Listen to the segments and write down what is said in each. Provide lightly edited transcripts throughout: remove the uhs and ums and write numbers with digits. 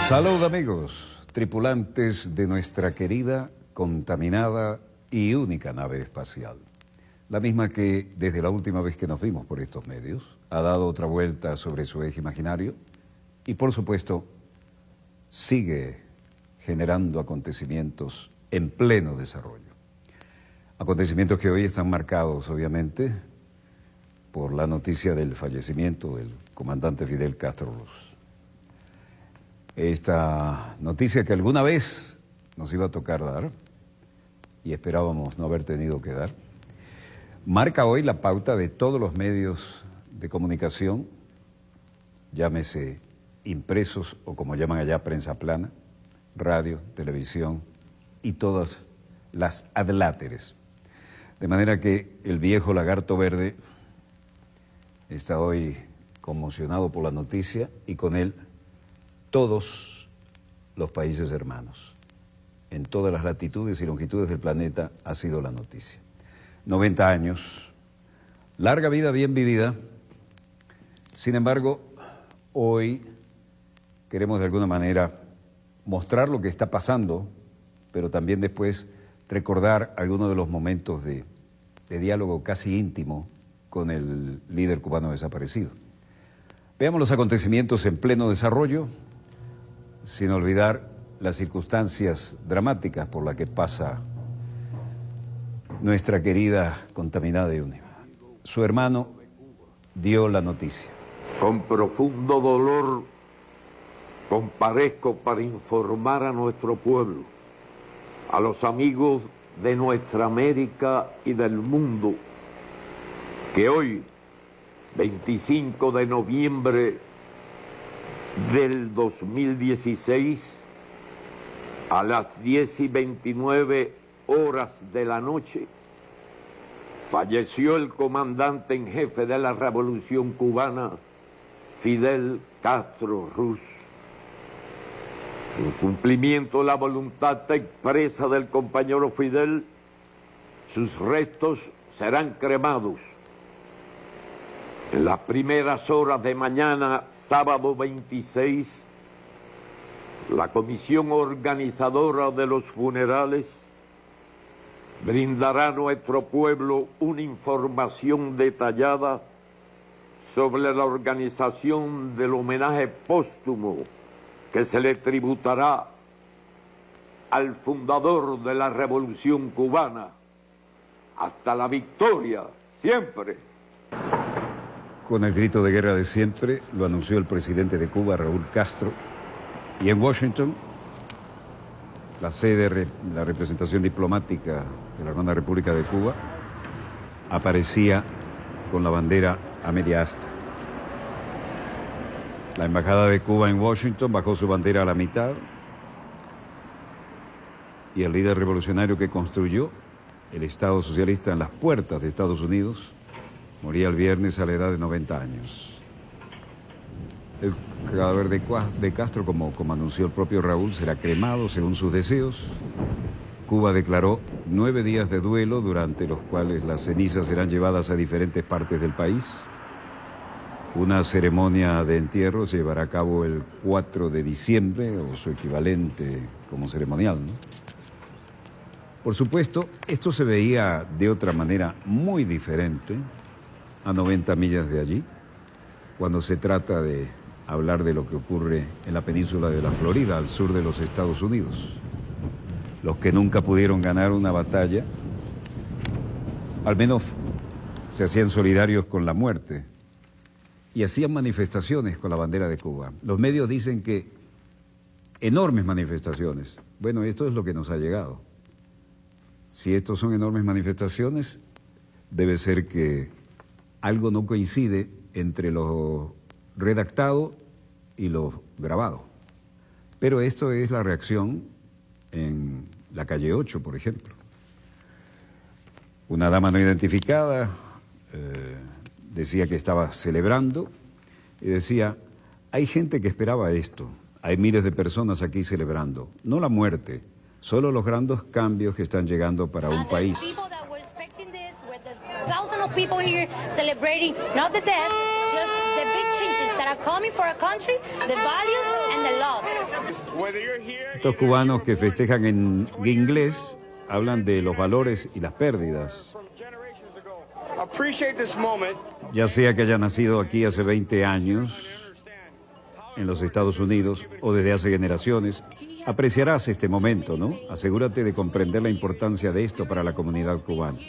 Salud amigos, tripulantes de nuestra querida, contaminada y única nave espacial. La misma que, desde la última vez que nos vimos por estos medios, ha dado otra vuelta sobre su eje imaginario y, por supuesto, sigue generando acontecimientos en pleno desarrollo. Acontecimientos que hoy están marcados, obviamente, por la noticia del fallecimiento del comandante Fidel Castro Ruz. Esta noticia que alguna vez nos iba a tocar dar, y esperábamos no haber tenido que dar, marca hoy la pauta de todos los medios de comunicación, llámese impresos o como llaman allá prensa plana, radio, televisión y todas las adláteres. De manera que el viejo lagarto verde está hoy conmocionado por la noticia y con él todos los países hermanos. En todas las latitudes y longitudes del planeta ha sido la noticia. 90 años, larga vida bien vivida. Sin embargo, hoy queremos de alguna manera mostrar lo que está pasando, pero también después recordar algunos de los momentos de diálogo casi íntimo con el líder cubano desaparecido. Veamos los acontecimientos en pleno desarrollo, sin olvidar las circunstancias dramáticas por las que pasa nuestra querida contaminada y única. Su hermano dio la noticia. Con profundo dolor comparezco para informar a nuestro pueblo, a los amigos de nuestra América y del mundo, que hoy, 25 de noviembre del 2016, a las 10:29 horas de la noche, falleció el comandante en jefe de la Revolución Cubana, Fidel Castro Ruz. En cumplimiento de la voluntad expresa del compañero Fidel, sus restos serán cremados en las primeras horas de mañana, sábado 26, la comisión organizadora de los funerales brindará a nuestro pueblo una información detallada sobre la organización del homenaje póstumo que se le tributará al fundador de la Revolución Cubana. Hasta la victoria, siempre. Con el grito de guerra de siempre, lo anunció el presidente de Cuba, Raúl Castro, y en Washington, la sede de la representación diplomática de la hermana República de Cuba, aparecía con la bandera a media asta. La embajada de Cuba en Washington bajó su bandera a la mitad y el líder revolucionario que construyó el Estado socialista en las puertas de Estados Unidos moría el viernes a la edad de 90 años. El cadáver de Castro, como anunció el propio Raúl, será cremado según sus deseos. Cuba declaró 9 días de duelo, durante los cuales las cenizas serán llevadas a diferentes partes del país. Una ceremonia de entierro se llevará a cabo el 4 de diciembre, o su equivalente como ceremonial, ¿no? Por supuesto, esto se veía de otra manera muy diferente a 90 millas de allí, cuando se trata de hablar de lo que ocurre en la península de la Florida, al sur de los Estados Unidos. Los que nunca pudieron ganar una batalla, al menos se hacían solidarios con la muerte y hacían manifestaciones con la bandera de Cuba. Los medios dicen que enormes manifestaciones. Bueno, esto es lo que nos ha llegado. Si estos son enormes manifestaciones, debe ser que algo no coincide entre lo redactado y lo grabado. Pero esto es la reacción en la calle 8, por ejemplo. Una dama no identificada decía que estaba celebrando y decía, hay gente que esperaba esto, hay miles de personas aquí celebrando, no la muerte, solo los grandes cambios que están llegando para un país. Thousands of people here celebrating not the death, just the big changes that are coming for a country, the values and the laws. Estos cubanos que festejan en inglés hablan de los valores y las pérdidas. Ya sea que haya nacido aquí hace 20 años, en los Estados Unidos, o desde hace generaciones, apreciarás este momento, ¿no? Asegúrate de comprender la importancia de esto para la comunidad cubana.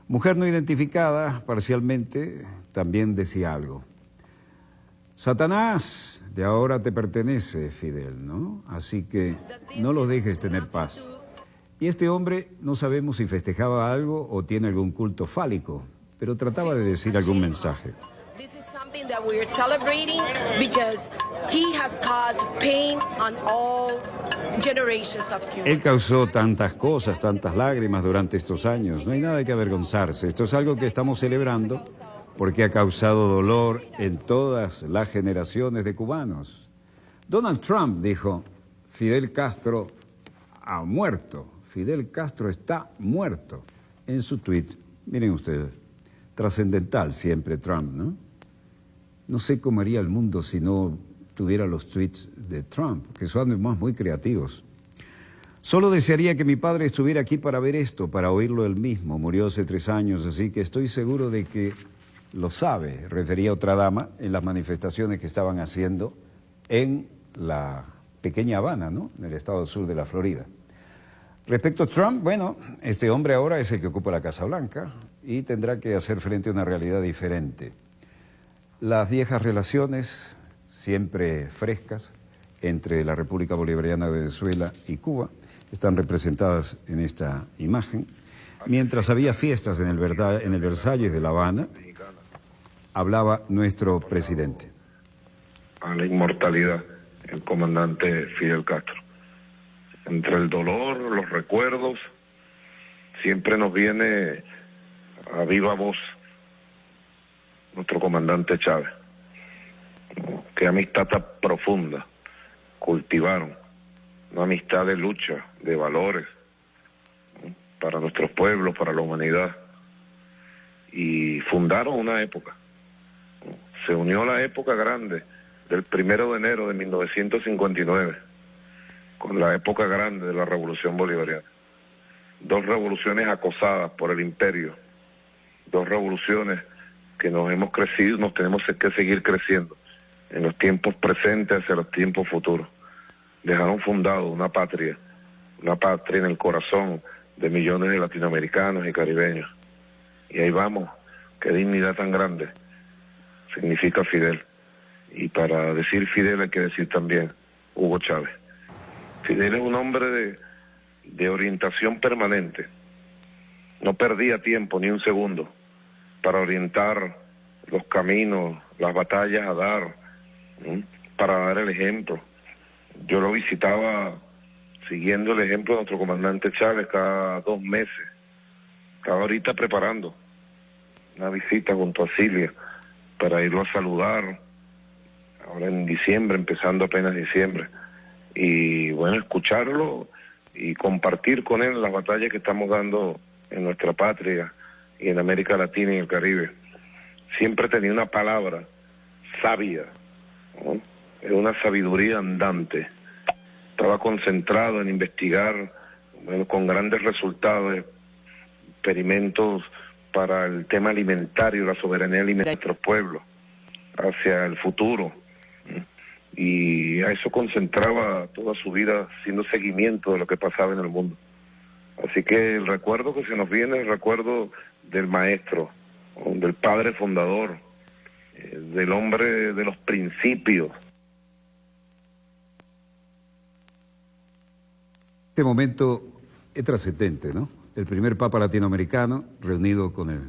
Mujer no identificada, parcialmente, también decía algo. Satanás, de ahora te pertenece, Fidel, ¿no? Así que no lo dejes tener paz. Y este hombre, no sabemos si festejaba algo o tiene algún culto fálico, pero trataba de decir algún mensaje. That we are celebrating because he has caused pain on all generations of Cuba. Él causó tantas cosas, tantas lágrimas durante estos años. No hay nada que avergonzarse. Esto es algo que estamos celebrando porque ha causado dolor en todas las generaciones de cubanos. Donald Trump dijo, Fidel Castro ha muerto. Fidel Castro está muerto. En su tweet, miren ustedes, trascendental siempre Trump, ¿no? No sé cómo haría el mundo si no tuviera los tweets de Trump, que son además muy creativos. Solo desearía que mi padre estuviera aquí para ver esto, para oírlo él mismo. Murió hace 3 años, así que estoy seguro de que lo sabe, refería a otra dama en las manifestaciones que estaban haciendo en la pequeña Habana, ¿no? En el estado sur de la Florida. Respecto a Trump, bueno, este hombre ahora es el que ocupa la Casa Blanca y tendrá que hacer frente a una realidad diferente. Las viejas relaciones, siempre frescas, entre la República Bolivariana de Venezuela y Cuba, están representadas en esta imagen. Mientras había fiestas en el Versalles de La Habana, hablaba nuestro presidente. A la inmortalidad, el comandante Fidel Castro. Entre el dolor, los recuerdos, siempre nos viene a viva voz nuestro comandante Chávez. Qué amistad tan profunda cultivaron, una amistad de lucha, de valores, para nuestros pueblos, para la humanidad, y fundaron una época. Se unió la época grande del 1 de enero de 1959 con la época grande de la Revolución Bolivariana. 2 revoluciones acosadas por el imperio, 2 revoluciones que nos hemos crecido, nos tenemos que seguir creciendo en los tiempos presentes hacia los tiempos futuros. Dejaron fundado una patria en el corazón de millones de latinoamericanos y caribeños. Y ahí vamos, qué dignidad tan grande significa Fidel. Y para decir Fidel hay que decir también Hugo Chávez. Fidel es un hombre de orientación permanente. No perdía tiempo ni un segundo para orientar los caminos, las batallas a dar, para dar el ejemplo. Yo lo visitaba siguiendo el ejemplo de nuestro comandante Chávez cada 2 meses. Estaba ahorita preparando una visita junto a Cilia para irlo a saludar, ahora en diciembre, empezando apenas diciembre. Y bueno, escucharlo y compartir con él las batallas que estamos dando en nuestra patria y en América Latina y el Caribe. Siempre tenía una palabra sabia, ¿no? Era una sabiduría andante. Estaba concentrado en investigar, bueno, con grandes resultados, experimentos para el tema alimentario, la soberanía alimentaria de nuestros pueblos, hacia el futuro. Y a eso concentraba toda su vida, haciendo seguimiento de lo que pasaba en el mundo. Así que el recuerdo que se nos viene es el recuerdo del maestro, del padre fundador, del hombre de los principios. Este momento es trascendente, ¿no? El primer papa latinoamericano reunido con el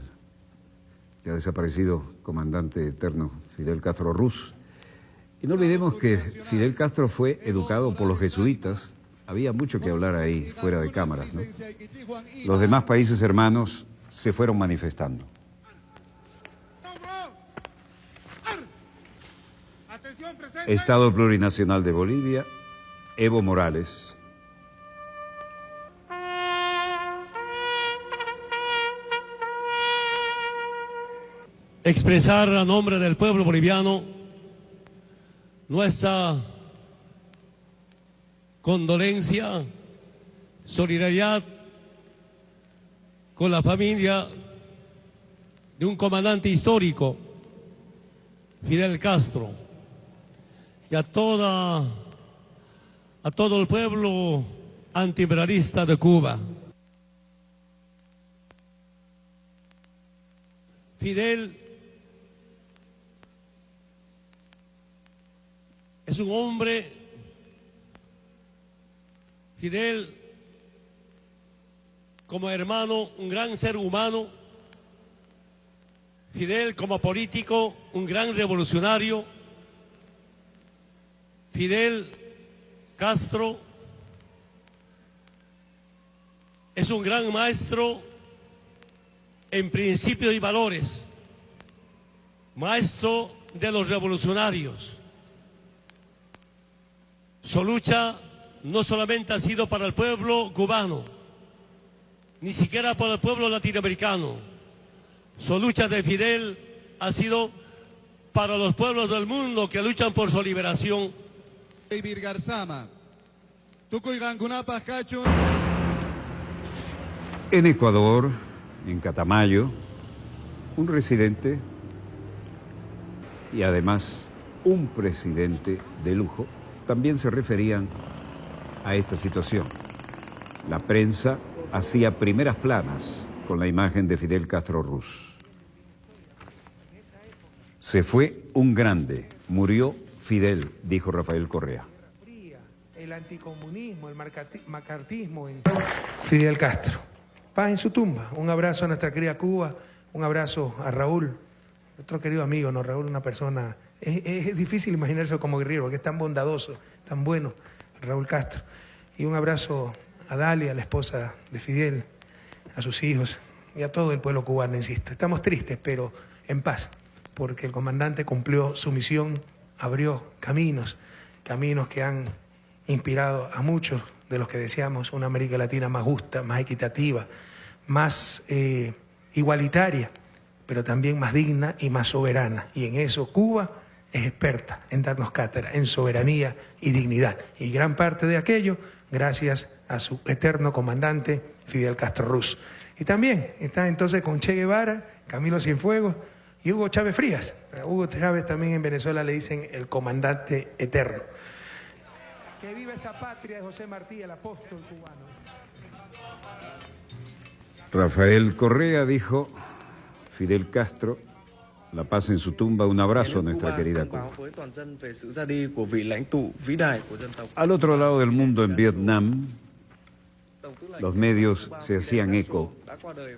ya desaparecido comandante eterno Fidel Castro Ruz. Y no olvidemos que Fidel Castro fue educado por los jesuitas. Había mucho que hablar ahí, fuera de cámaras, ¿no? Los demás países hermanos se fueron manifestando. Estado Plurinacional de Bolivia, Evo Morales. Expresar a nombre del pueblo boliviano nuestra condolencia, solidaridad con la familia de un comandante histórico, Fidel Castro, y a todo el pueblo antiimperialista de Cuba. Fidel es un hombre, Fidel como hermano, un gran ser humano, Fidel como político, un gran revolucionario, Fidel Castro es un gran maestro en principios y valores, maestro de los revolucionarios. Su lucha no solamente ha sido para el pueblo cubano, ni siquiera para el pueblo latinoamericano. Su lucha de Fidel ha sido para los pueblos del mundo que luchan por su liberación. En Ecuador, en Catamayo, un residente y además un presidente de lujo también se referían a esta situación. La prensa hacía primeras planas con la imagen de Fidel Castro Ruz. Se fue un grande, murió Fidel, dijo Rafael Correa. El anticomunismo, el macartismo en Fidel Castro. Paz en su tumba. Un abrazo a nuestra querida Cuba, un abrazo a Raúl, nuestro querido amigo, ¿no? Raúl, una persona, es difícil imaginarse como guerrero, porque es tan bondadoso, tan bueno, Raúl Castro. Y un abrazo a Dalia, la esposa de Fidel, a sus hijos y a todo el pueblo cubano, insisto. Estamos tristes, pero en paz, porque el comandante cumplió su misión, abrió caminos que han inspirado a muchos de los que deseamos una América Latina más justa, más equitativa, más igualitaria, pero también más digna y más soberana. Y en eso Cuba es experta en darnos cátedra, en soberanía y dignidad. Y gran parte de aquello gracias a su eterno comandante Fidel Castro Ruz. Y también está entonces con Che Guevara, Camilo Cienfuegos y Hugo Chávez Frías. A Hugo Chávez también en Venezuela le dicen el comandante eterno. Que viva esa patria de José Martí, el apóstol cubano. Rafael Correa dijo, Fidel Castro, la paz en su tumba, un abrazo a nuestra querida Cuba. Al otro lado del mundo, en Vietnam, los medios se hacían eco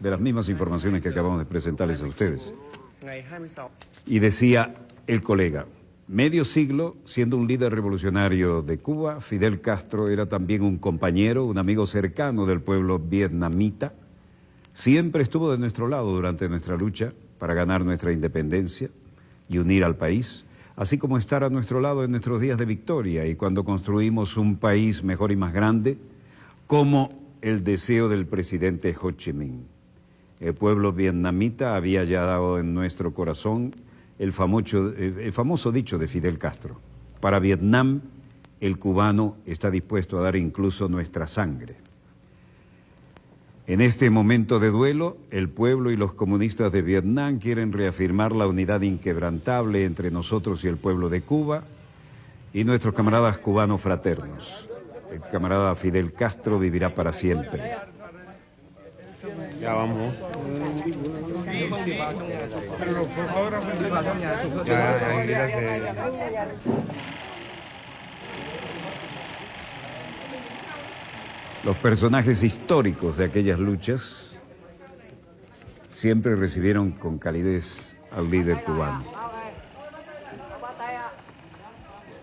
de las mismas informaciones que acabamos de presentarles a ustedes. Y decía el colega, medio siglo siendo un líder revolucionario de Cuba, Fidel Castro era también un compañero, un amigo cercano del pueblo vietnamita. Siempre estuvo de nuestro lado durante nuestra lucha para ganar nuestra independencia y unir al país, así como estar a nuestro lado en nuestros días de victoria y cuando construimos un país mejor y más grande, como el deseo del presidente Ho Chi Minh. El pueblo vietnamita había hallado en nuestro corazón el famoso dicho de Fidel Castro: para Vietnam, el cubano está dispuesto a dar incluso nuestra sangre. En este momento de duelo, el pueblo y los comunistas de Vietnam quieren reafirmar la unidad inquebrantable entre nosotros y el pueblo de Cuba y nuestros camaradas cubanos fraternos. El camarada Fidel Castro vivirá para siempre. Ya vamos. Los personajes históricos de aquellas luchas siempre recibieron con calidez al líder cubano.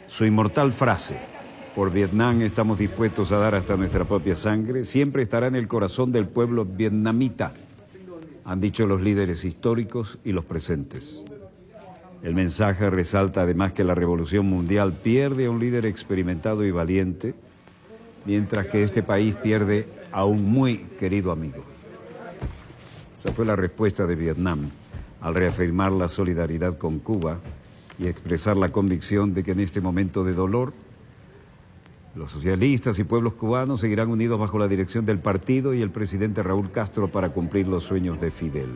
Su inmortal frase, por Vietnam estamos dispuestos a dar hasta nuestra propia sangre, siempre estará en el corazón del pueblo vietnamita, han dicho los líderes históricos y los presentes. El mensaje resalta además que la revolución mundial pierde a un líder experimentado y valiente, mientras que este país pierde a un muy querido amigo. Esa fue la respuesta de Vietnam al reafirmar la solidaridad con Cuba y expresar la convicción de que en este momento de dolor, los socialistas y pueblos cubanos seguirán unidos bajo la dirección del partido y el presidente Raúl Castro para cumplir los sueños de Fidel.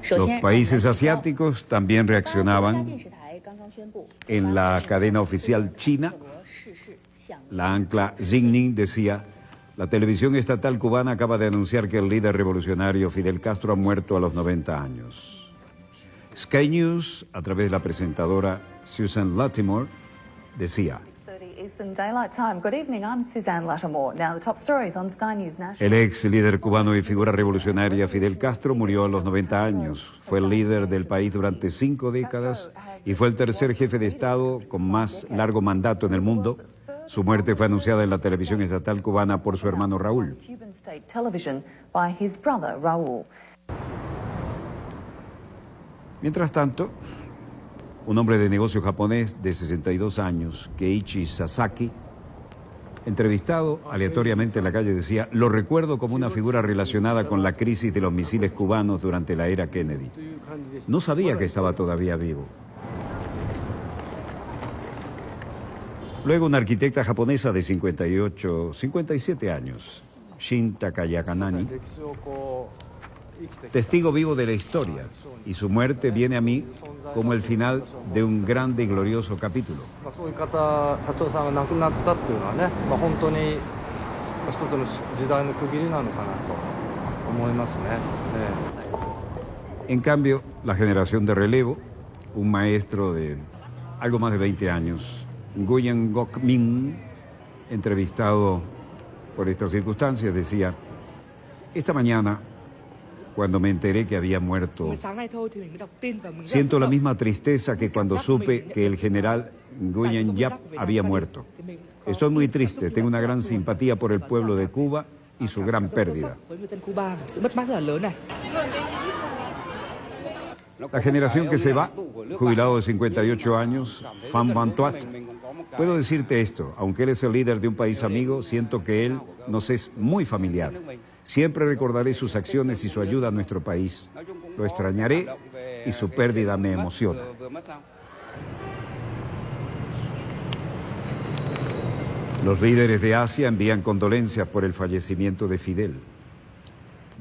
Los países asiáticos también reaccionaban. En la cadena oficial china, la ancla Xingning decía: la televisión estatal cubana acaba de anunciar que el líder revolucionario Fidel Castro ha muerto a los 90 años. Sky News, a través de la presentadora Susan Latimore, decía: el ex líder cubano y figura revolucionaria Fidel Castro murió a los 90 años. Fue el líder del país durante 5 décadas y fue el tercer jefe de Estado con más largo mandato en el mundo. Su muerte fue anunciada en la televisión estatal cubana por su hermano Raúl. Mientras tanto, un hombre de negocio japonés de 62 años, Keiichi Sasaki, entrevistado aleatoriamente en la calle, decía: lo recuerdo como una figura relacionada con la crisis de los misiles cubanos durante la era Kennedy. No sabía que estaba todavía vivo. Luego, una arquitecta japonesa de 57 años, Shin Takayakanani, testigo vivo de la historia, y su muerte viene a mí como el final de un grande y glorioso capítulo. En cambio, la generación de relevo, un maestro de algo más de 20 años, Nguyen Ngoc Minh, entrevistado por estas circunstancias, decía: esta mañana, cuando me enteré que había muerto, siento la misma tristeza que cuando supe que el general Nguyen Yap había muerto. Estoy muy triste, tengo una gran simpatía por el pueblo de Cuba y su gran pérdida. La generación que se va, jubilado de 58 años, Pham Van Thuat, puedo decirte esto: aunque él es el líder de un país amigo, siento que él nos es muy familiar. Siempre recordaré sus acciones y su ayuda a nuestro país. Lo extrañaré y su pérdida me emociona. Los líderes de Asia envían condolencias por el fallecimiento de Fidel.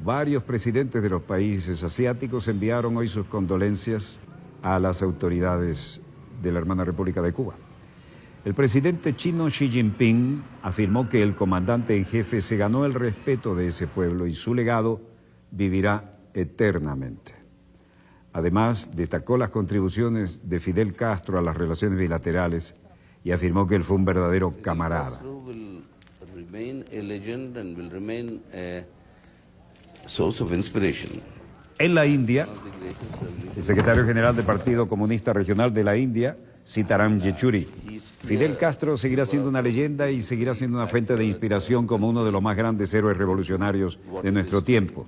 Varios presidentes de los países asiáticos enviaron hoy sus condolencias a las autoridades de la hermana República de Cuba. El presidente chino Xi Jinping afirmó que el comandante en jefe se ganó el respeto de ese pueblo y su legado vivirá eternamente. Además, destacó las contribuciones de Fidel Castro a las relaciones bilaterales y afirmó que él fue un verdadero camarada. En la India, el secretario general del Partido Comunista Regional de la India, Sitaram Yechuri: Fidel Castro seguirá siendo una leyenda y seguirá siendo una fuente de inspiración como uno de los más grandes héroes revolucionarios de nuestro tiempo.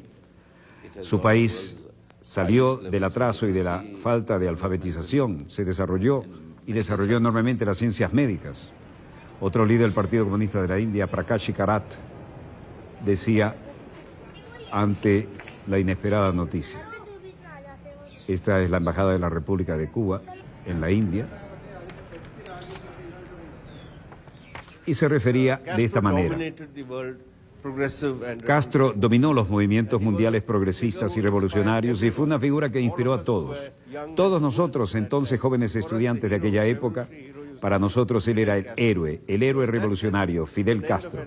Su país salió del atraso y de la falta de alfabetización, se desarrolló y desarrolló enormemente las ciencias médicas. Otro líder del Partido Comunista de la India, Prakash Karat, decía ante la inesperada noticia: esta es la Embajada de la República de Cuba en la India, y se refería de esta manera: Castro dominó los movimientos mundiales progresistas y revolucionarios y fue una figura que inspiró a todos. Todos nosotros, entonces jóvenes estudiantes de aquella época, para nosotros él era el héroe revolucionario, Fidel Castro.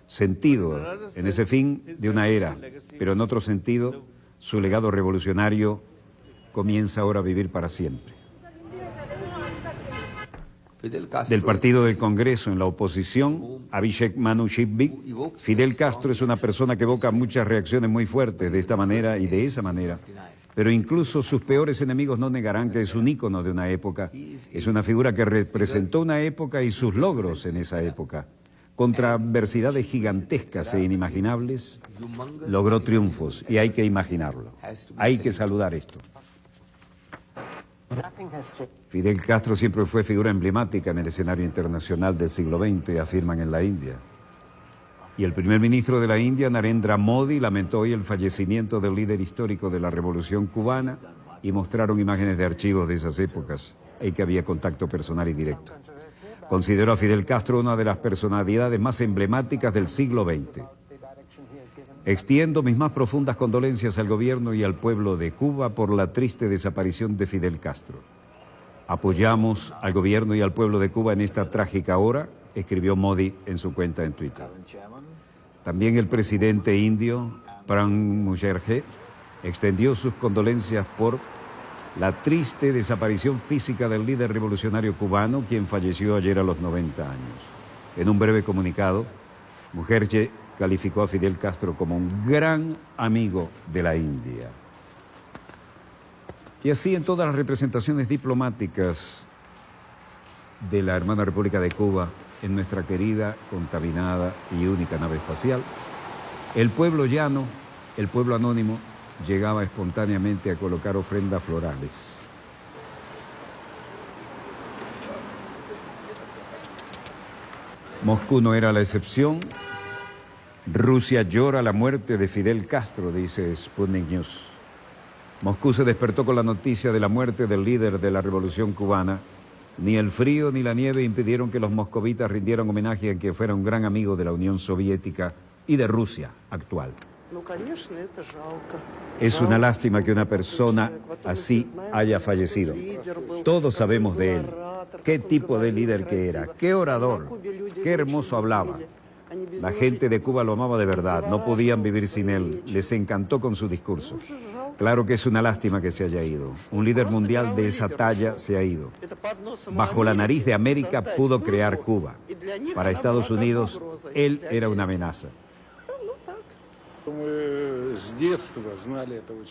Sentido en ese fin de una era, pero en otro sentido, su legado revolucionario comienza ahora a vivir para siempre. Del Partido del Congreso en la oposición, Abhishek Manu Siddhi, Fidel Castro es una persona que evoca muchas reacciones muy fuertes de esta manera y de esa manera, pero incluso sus peores enemigos no negarán que es un ícono de una época, es una figura que representó una época y sus logros en esa época. Contra adversidades gigantescas e inimaginables, logró triunfos y hay que imaginarlo, hay que saludar esto. Fidel Castro siempre fue figura emblemática en el escenario internacional del siglo XX, afirman en la India. Y el primer ministro de la India, Narendra Modi, lamentó hoy el fallecimiento del líder histórico de la Revolución Cubana y mostraron imágenes de archivos de esas épocas en que había contacto personal y directo. Consideró a Fidel Castro una de las personalidades más emblemáticas del siglo XX. Extiendo mis más profundas condolencias al gobierno y al pueblo de Cuba por la triste desaparición de Fidel Castro. Apoyamos al gobierno y al pueblo de Cuba en esta trágica hora, escribió Modi en su cuenta en Twitter. También el presidente indio, Pranab Mukherjee, extendió sus condolencias por la triste desaparición física del líder revolucionario cubano, quien falleció ayer a los 90 años. En un breve comunicado, Mukherjee calificó a Fidel Castro como un gran amigo de la India. Y así en todas las representaciones diplomáticas de la hermana República de Cuba, en nuestra querida, contaminada y única nave espacial, el pueblo llano, el pueblo anónimo, llegaba espontáneamente a colocar ofrendas florales. Moscú no era la excepción. Rusia llora la muerte de Fidel Castro, dice Sputnik News. Moscú se despertó con la noticia de la muerte del líder de la Revolución Cubana. Ni el frío ni la nieve impidieron que los moscovitas rindieran homenaje a quien fuera un gran amigo de la Unión Soviética y de Rusia actual. Es una lástima que una persona así haya fallecido. Todos sabemos de él. Qué tipo de líder que era, qué orador, qué hermoso hablaba. La gente de Cuba lo amaba de verdad, no podían vivir sin él, les encantó con su discurso. Claro que es una lástima que se haya ido. Un líder mundial de esa talla se ha ido. Bajo la nariz de América pudo crear Cuba. Para Estados Unidos, él era una amenaza.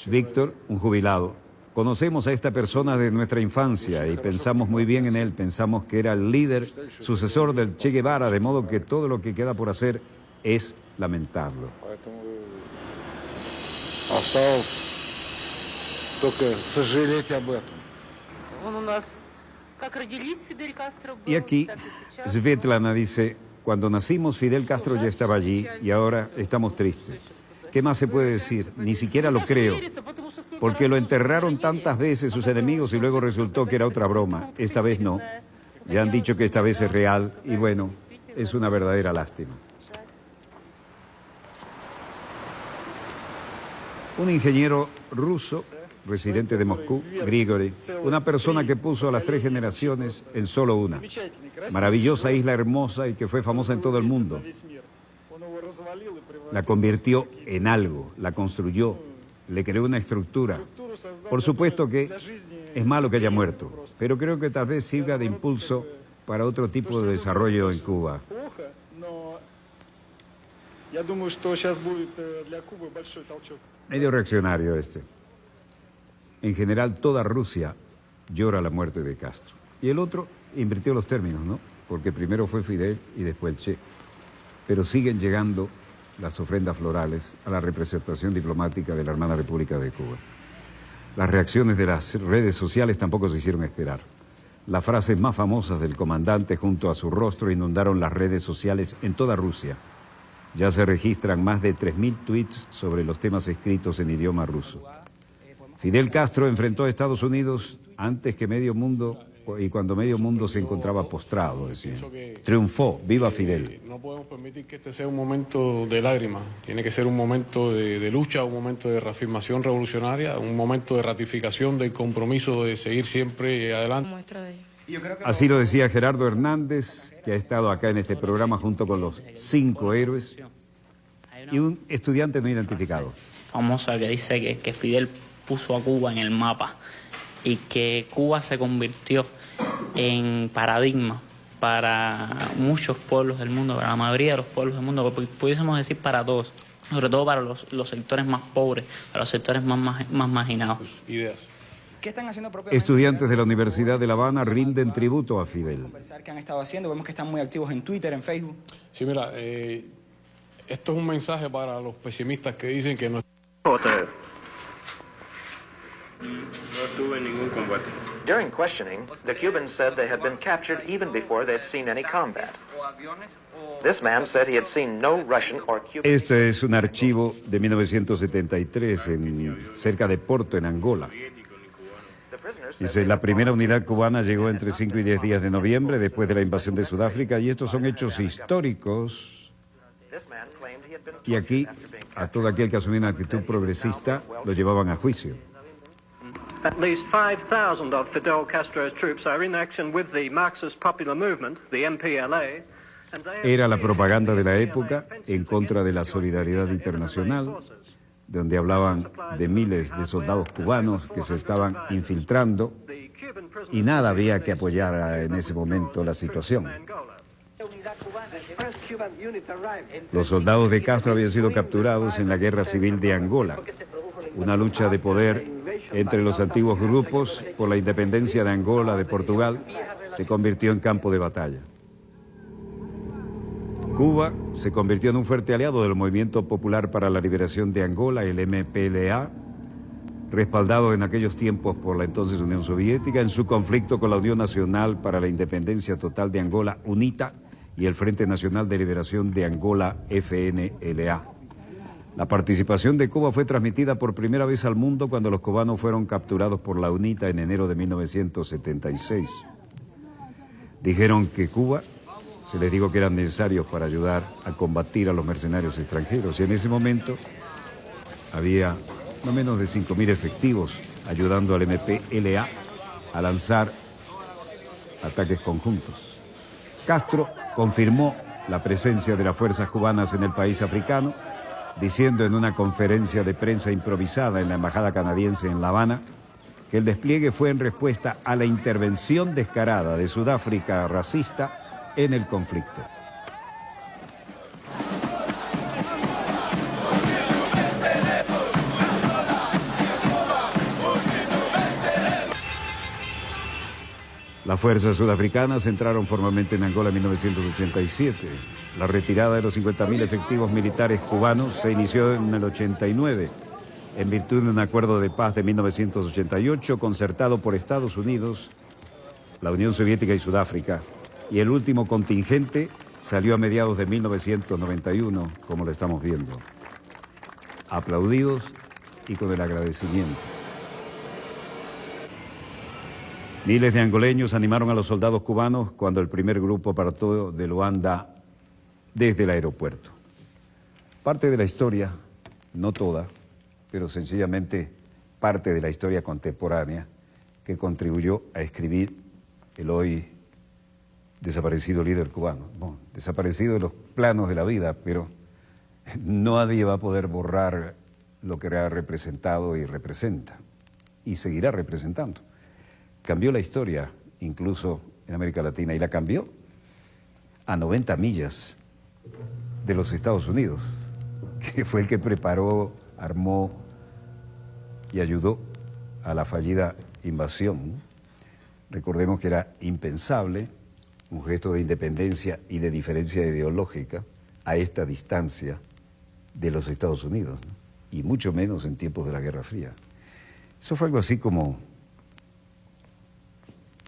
Víctor, un jubilado. Conocemos a esta persona de nuestra infancia y pensamos muy bien en él. Pensamos que era el líder, sucesor del Che Guevara, de modo que todo lo que queda por hacer es lamentarlo. Y aquí, Svetlana dice, cuando nacimos Fidel Castro ya estaba allí y ahora estamos tristes. ¿Qué más se puede decir? Ni siquiera lo creo, porque lo enterraron tantas veces sus enemigos y luego resultó que era otra broma. Esta vez no. Ya han dicho que esta vez es real y bueno, es una verdadera lástima. Un ingeniero ruso, residente de Moscú, Grigori, una persona que puso a las 3 generaciones en solo una. Maravillosa isla hermosa y que fue famosa en todo el mundo. La convirtió en algo, la construyó, le creó una estructura. Por supuesto que es malo que haya muerto, pero creo que tal vez sirva de impulso para otro tipo de desarrollo en Cuba. Medio reaccionario este. En general, toda Rusia llora la muerte de Castro. Y el otro invirtió los términos, ¿no? Porque primero fue Fidel y después el Che. Pero siguen llegando las ofrendas florales a la representación diplomática de la hermana República de Cuba. Las reacciones de las redes sociales tampoco se hicieron esperar. Las frases más famosas del comandante junto a su rostro inundaron las redes sociales en toda Rusia. Ya se registran más de 3.000 tweets sobre los temas escritos en idioma ruso. Fidel Castro enfrentó a Estados Unidos antes que medio mundo y cuando medio mundo se encontraba postrado, decía. Triunfó, viva Fidel. No podemos permitir que este sea un momento de lágrimas. Tiene que ser un momento de lucha, un momento de reafirmación revolucionaria, un momento de ratificación del compromiso de seguir siempre adelante. Así lo decía Gerardo Hernández, que ha estado acá en este programa junto con los 5 héroes, y un estudiante no identificado. Famosa que dice que Fidel puso a Cuba en el mapa y que Cuba se convirtió en paradigma para muchos pueblos del mundo, para la mayoría de los pueblos del mundo, pudiésemos decir para todos, sobre todo para los sectores más pobres, para los sectores más marginados. Ideas. ¿Qué están haciendo Estudiantes de la Universidad de La Habana rinden tributo a Fidel. ¿Qué han estado haciendo? Vemos que están muy activos en Twitter, en Facebook. Sí, mira, esto es un mensaje para los pesimistas que dicen que no... No estuve en ningún combate. During questioning, the Cubans said they had been captured even before they had seen any combat. This man said he had seen no Russian or Cuban... Este es un archivo de 1973 cerca de Porto, en Angola. Dice, la primera unidad cubana llegó entre 5 y 10 días de noviembre, después de la invasión de Sudáfrica, y estos son hechos históricos. Y aquí, a todo aquel que asumía una actitud progresista, lo llevaban a juicio. At least 5,000 of Fidel Castro's troops are in action with the Marxist Popular Movement, the MPLA. Era la propaganda de la época en contra de la solidaridad internacional, donde hablaban de miles de soldados cubanos que se estaban infiltrando y nada había que apoyar en ese momento la situación. Los soldados de Castro habían sido capturados en la Guerra Civil de Angola, una lucha de poder entre los antiguos grupos por la independencia de Angola de Portugal se convirtió en campo de batalla. Cuba se convirtió en un fuerte aliado del Movimiento Popular para la Liberación de Angola, el MPLA, respaldado en aquellos tiempos por la entonces Unión Soviética en su conflicto con la Unión Nacional para la Independencia Total de Angola, UNITA, y el Frente Nacional de Liberación de Angola, FNLA. La participación de Cuba fue transmitida por primera vez al mundo cuando los cubanos fueron capturados por la UNITA en enero de 1976. Dijeron que Cuba se les dijo que eran necesarios para ayudar a combatir a los mercenarios extranjeros, y en ese momento había no menos de 5.000 efectivos ayudando al MPLA a lanzar ataques conjuntos. Castro confirmó la presencia de las fuerzas cubanas en el país africano, diciendo en una conferencia de prensa improvisada en la embajada canadiense en La Habana que el despliegue fue en respuesta a la intervención descarada de Sudáfrica racista en el conflicto. Las fuerzas sudafricanas entraron formalmente en Angola en 1987. La retirada de los 50.000 efectivos militares cubanos se inició en el 89, en virtud de un acuerdo de paz de 1988 concertado por Estados Unidos, la Unión Soviética y Sudáfrica, y el último contingente salió a mediados de 1991, como lo estamos viendo, aplaudidos y con el agradecimiento. Miles de angoleños animaron a los soldados cubanos cuando el primer grupo partió de Luanda desde el aeropuerto. Parte de la historia, no toda, pero sencillamente parte de la historia contemporánea que contribuyó a escribir el hoy desaparecido líder cubano. Bueno, desaparecido de los planos de la vida, pero nadie va a poder borrar lo que ha representado y representa, y seguirá representando. Cambió la historia, incluso en América Latina, y la cambió a 90 millas de los Estados Unidos, que fue el que preparó, armó y ayudó a la fallida invasión. Recordemos que era impensable un gesto de independencia y de diferencia ideológica a esta distancia de los Estados Unidos, ¿no? Y mucho menos en tiempos de la Guerra Fría. Eso fue algo así como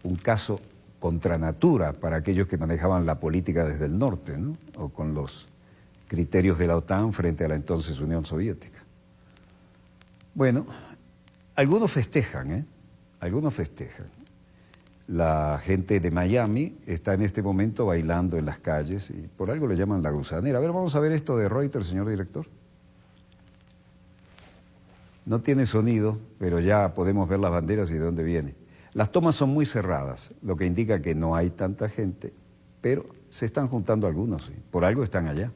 un caso contra natura para aquellos que manejaban la política desde el norte, ¿no? O con los criterios de la OTAN frente a la entonces Unión Soviética. Bueno, algunos festejan, ¿eh? Algunos festejan. La gente de Miami está en este momento bailando en las calles y por algo le llaman la gusanera. A ver, vamos a ver esto de Reuters, señor director. No tiene sonido, pero ya podemos ver las banderas y de dónde viene. Las tomas son muy cerradas, lo que indica que no hay tanta gente, pero se están juntando algunos, ¿sí? Por algo están allá.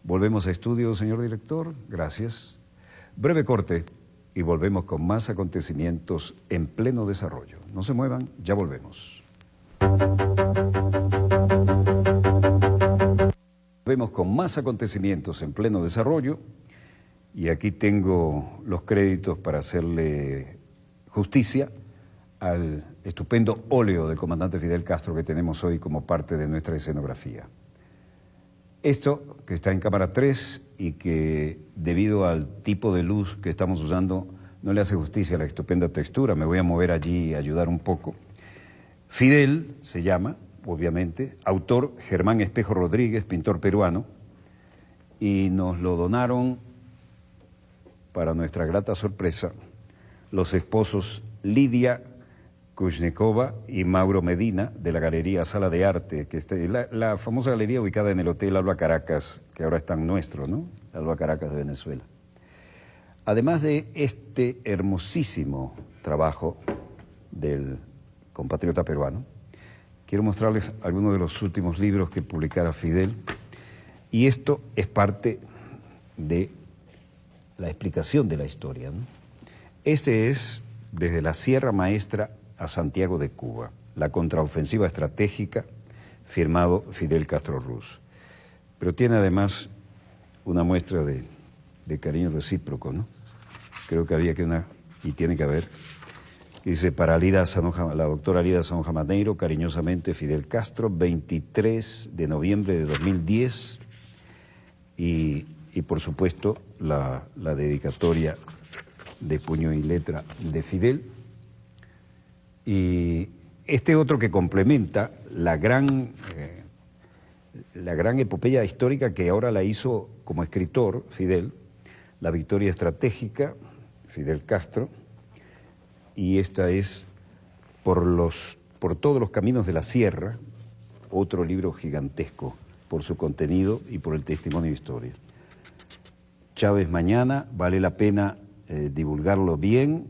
Volvemos a estudio, señor director. Gracias. Breve corte y volvemos con más acontecimientos en pleno desarrollo. No se muevan, ya volvemos. Volvemos con más acontecimientos en pleno desarrollo y aquí tengo los créditos para hacerle justicia al estupendo óleo del comandante Fidel Castro que tenemos hoy como parte de nuestra escenografía. Esto, que está en cámara 3 y que debido al tipo de luz que estamos usando, no le hace justicia a la estupenda textura, me voy a mover allí y ayudar un poco. Fidel se llama, obviamente, autor Germán Espejo Rodríguez, pintor peruano, y nos lo donaron, para nuestra grata sorpresa, los esposos Lidia Kuznekova y Mauro Medina, de la Galería Sala de Arte, que está, la famosa galería ubicada en el Hotel Alba Caracas, que ahora está en nuestro, ¿no? Alba Caracas de Venezuela. Además de este hermosísimo trabajo del compatriota peruano, quiero mostrarles algunos de los últimos libros que publicara Fidel, y esto es parte de la explicación de la historia, ¿no? Este es Desde la Sierra Maestra a Santiago de Cuba, la contraofensiva estratégica, firmado Fidel Castro Ruz. Pero tiene además una muestra de cariño recíproco, ¿no? Creo que había que y tiene que haber. Dice, para la doctora Lida Sonja Maneiro, cariñosamente Fidel Castro, 23 de noviembre de 2010, y por supuesto la dedicatoria de puño y letra de Fidel. Y este otro que complementa la gran epopeya histórica que ahora la hizo como escritor Fidel, La Victoria Estratégica, Fidel Castro, y esta es por todos los caminos de la sierra, otro libro gigantesco por su contenido y por el testimonio de historia. Chávez mañana, vale la pena divulgarlo bien,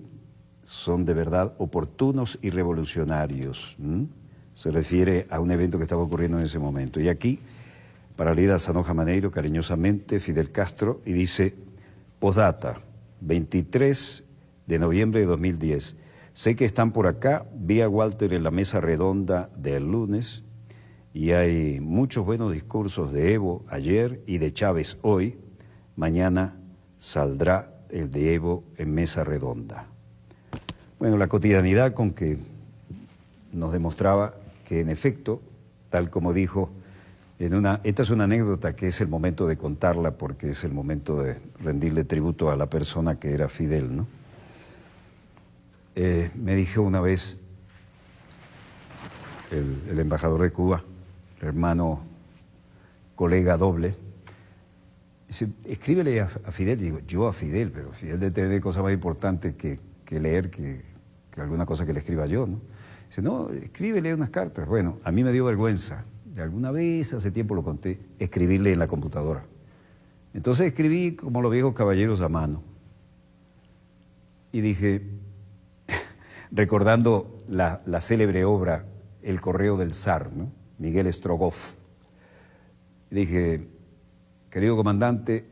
son de verdad oportunos y revolucionarios. Se refiere a un evento que estaba ocurriendo en ese momento. Y aquí, para Lida Sonja Maneiro, cariñosamente, Fidel Castro, y dice, postdata, 23 de noviembre de 2010. Sé que están por acá, vi a Walter en la mesa redonda del lunes, y hay muchos buenos discursos de Evo ayer y de Chávez hoy. Mañana saldrá el de Evo en mesa redonda. Bueno, la cotidianidad con que nos demostraba que en efecto, tal como dijo, esta es una anécdota que es el momento de contarla porque es el momento de rendirle tributo a la persona que era Fidel, ¿no? Me dijo una vez el embajador de Cuba, el hermano colega doble, dice, escríbele a Fidel. Y digo, yo a Fidel, pero Fidel debe tener cosas más importantes que leer que alguna cosa que le escriba yo, ¿no? Dice, no, escríbele unas cartas. Bueno, a mí me dio vergüenza, de alguna vez, hace tiempo lo conté, escribirle en la computadora. Entonces escribí como los viejos caballeros a mano. Y dije, recordando la célebre obra El correo del zar, ¿no? Miguel Strogoff. Dije, querido comandante,